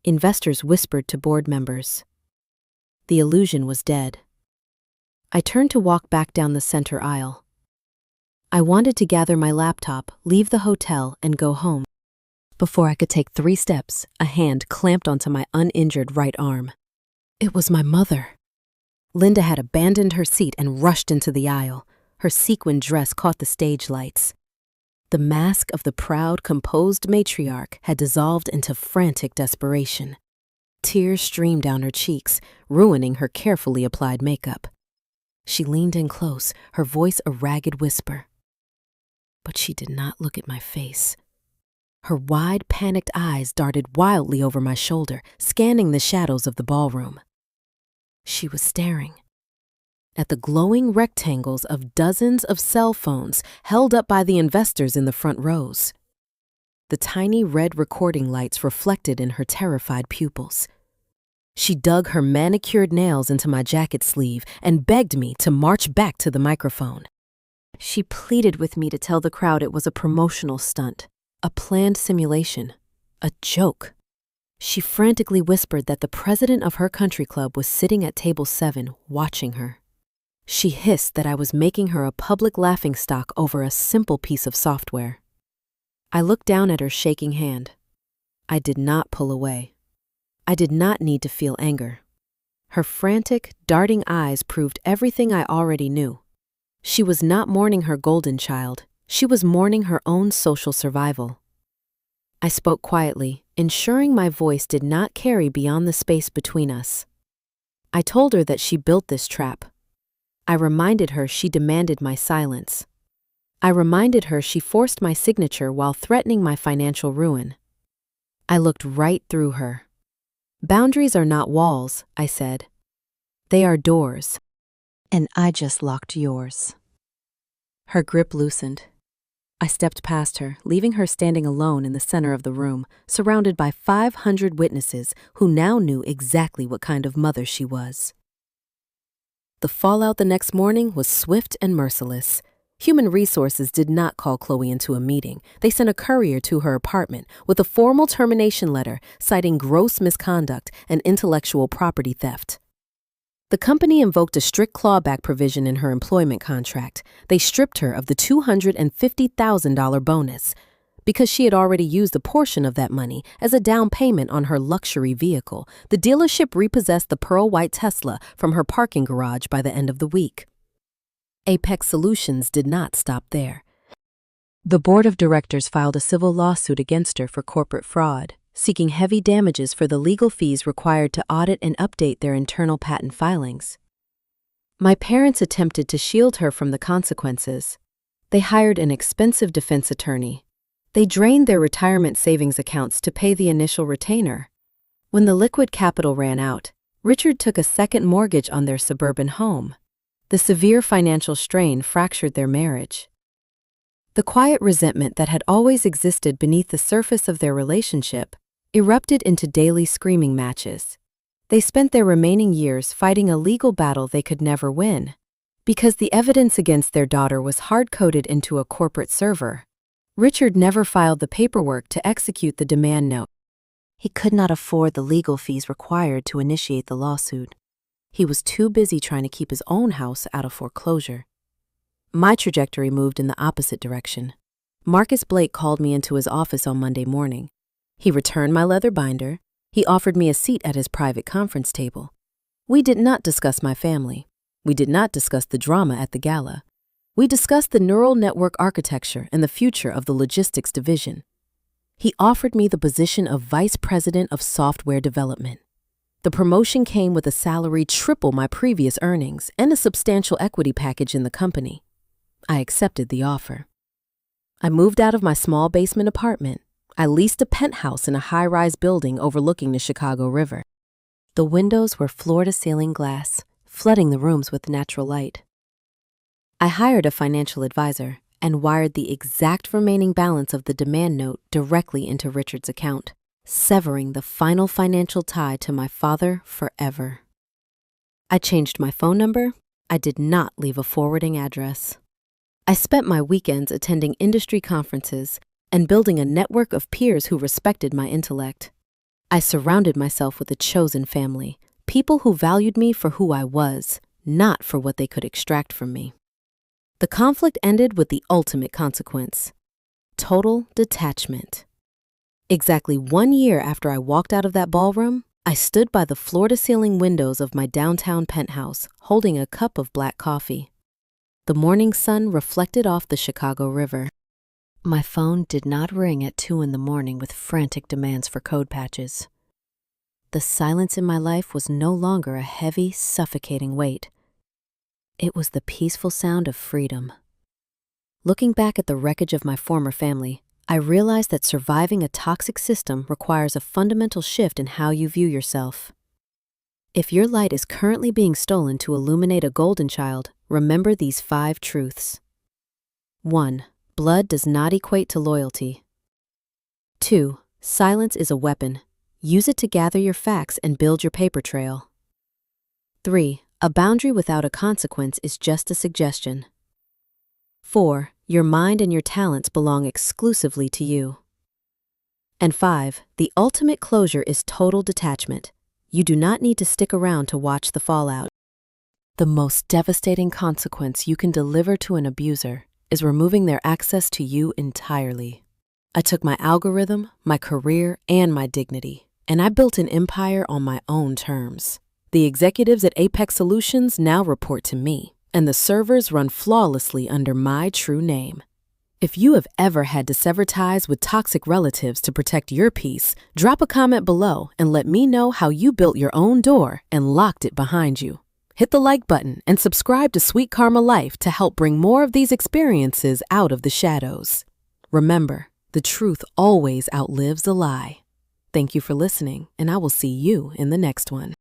Investors whispered to board members. The illusion was dead. I turned to walk back down the center aisle. I wanted to gather my laptop, leave the hotel, and go home. Before I could take 3 steps, a hand clamped onto my uninjured right arm. It was my mother. Linda had abandoned her seat and rushed into the aisle. Her sequined dress caught the stage lights. The mask of the proud, composed matriarch had dissolved into frantic desperation. Tears streamed down her cheeks, ruining her carefully applied makeup. She leaned in close, her voice a ragged whisper. But she did not look at my face. Her wide, panicked eyes darted wildly over my shoulder, scanning the shadows of the ballroom. She was staring at the glowing rectangles of dozens of cell phones held up by the investors in the front rows. The tiny red recording lights reflected in her terrified pupils. She dug her manicured nails into my jacket sleeve and begged me to march back to the microphone. She pleaded with me to tell the crowd it was a promotional stunt, a planned simulation, a joke. She frantically whispered that the president of her country club was sitting at table 7 watching her. She hissed that I was making her a public laughingstock over a simple piece of software. I looked down at her shaking hand. I did not pull away. I did not need to feel anger. Her frantic, darting eyes proved everything I already knew. She was not mourning her golden child. She was mourning her own social survival. I spoke quietly, ensuring my voice did not carry beyond the space between us. I told her that she built this trap. I reminded her she demanded my silence. I reminded her she forced my signature while threatening my financial ruin. I looked right through her. Boundaries are not walls, I said. They are doors. And I just locked yours. Her grip loosened. I stepped past her, leaving her standing alone in the center of the room, surrounded by 500 witnesses who now knew exactly what kind of mother she was. The fallout the next morning was swift and merciless. Human Resources did not call Chloe into a meeting. They sent a courier to her apartment with a formal termination letter citing gross misconduct and intellectual property theft. The company invoked a strict clawback provision in her employment contract. They stripped her of the $250,000 bonus because she had already used a portion of that money as a down payment on her luxury vehicle. The dealership repossessed the pearl white Tesla from her parking garage by the end of the week. Apex Solutions did not stop there. The board of directors filed a civil lawsuit against her for corporate fraud, seeking heavy damages for the legal fees required to audit and update their internal patent filings. My parents attempted to shield her from the consequences. They hired an expensive defense attorney. They drained their retirement savings accounts to pay the initial retainer. When the liquid capital ran out, Richard took a second mortgage on their suburban home. The severe financial strain fractured their marriage. The quiet resentment that had always existed beneath the surface of their relationship erupted into daily screaming matches. They spent their remaining years fighting a legal battle they could never win. Because the evidence against their daughter was hard-coded into a corporate server, Richard never filed the paperwork to execute the demand note. He could not afford the legal fees required to initiate the lawsuit. He was too busy trying to keep his own house out of foreclosure. My trajectory moved in the opposite direction. Marcus Blake called me into his office on Monday morning. He returned my leather binder. He offered me a seat at his private conference table. We did not discuss my family. We did not discuss the drama at the gala. We discussed the neural network architecture and the future of the logistics division. He offered me the position of vice president of software development. The promotion came with a salary triple my previous earnings and a substantial equity package in the company. I accepted the offer. I moved out of my small basement apartment. I leased a penthouse in a high-rise building overlooking the Chicago River. The windows were floor-to-ceiling glass, flooding the rooms with natural light. I hired a financial advisor and wired the exact remaining balance of the demand note directly into Richard's account, severing the final financial tie to my father forever. I changed my phone number. I did not leave a forwarding address. I spent my weekends attending industry conferences and building a network of peers who respected my intellect. I surrounded myself with a chosen family, people who valued me for who I was, not for what they could extract from me. The conflict ended with the ultimate consequence: total detachment. Exactly 1 year after I walked out of that ballroom, I stood by the floor-to-ceiling windows of my downtown penthouse, holding a cup of black coffee. The morning sun reflected off the Chicago River. My phone did not ring at 2 a.m. with frantic demands for code patches. The silence in my life was no longer a heavy, suffocating weight. It was the peaceful sound of freedom. Looking back at the wreckage of my former family, I realized that surviving a toxic system requires a fundamental shift in how you view yourself. If your light is currently being stolen to illuminate a golden child, remember these 5 truths. 1. Blood does not equate to loyalty. 2. Silence is a weapon. Use it to gather your facts and build your paper trail. 3. A boundary without a consequence is just a suggestion. 4. Your mind and your talents belong exclusively to you. And 5. The ultimate closure is total detachment. You do not need to stick around to watch the fallout. The most devastating consequence you can deliver to an abuser is removing their access to you entirely. I took my algorithm, my career, and my dignity, and I built an empire on my own terms. The executives at Apex Solutions now report to me, and the servers run flawlessly under my true name. If you have ever had to sever ties with toxic relatives to protect your peace, drop a comment below and let me know how you built your own door and locked it behind you. Hit the like button and subscribe to Sweet Karma Life to help bring more of these experiences out of the shadows. Remember, the truth always outlives a lie. Thank you for listening, and I will see you in the next one.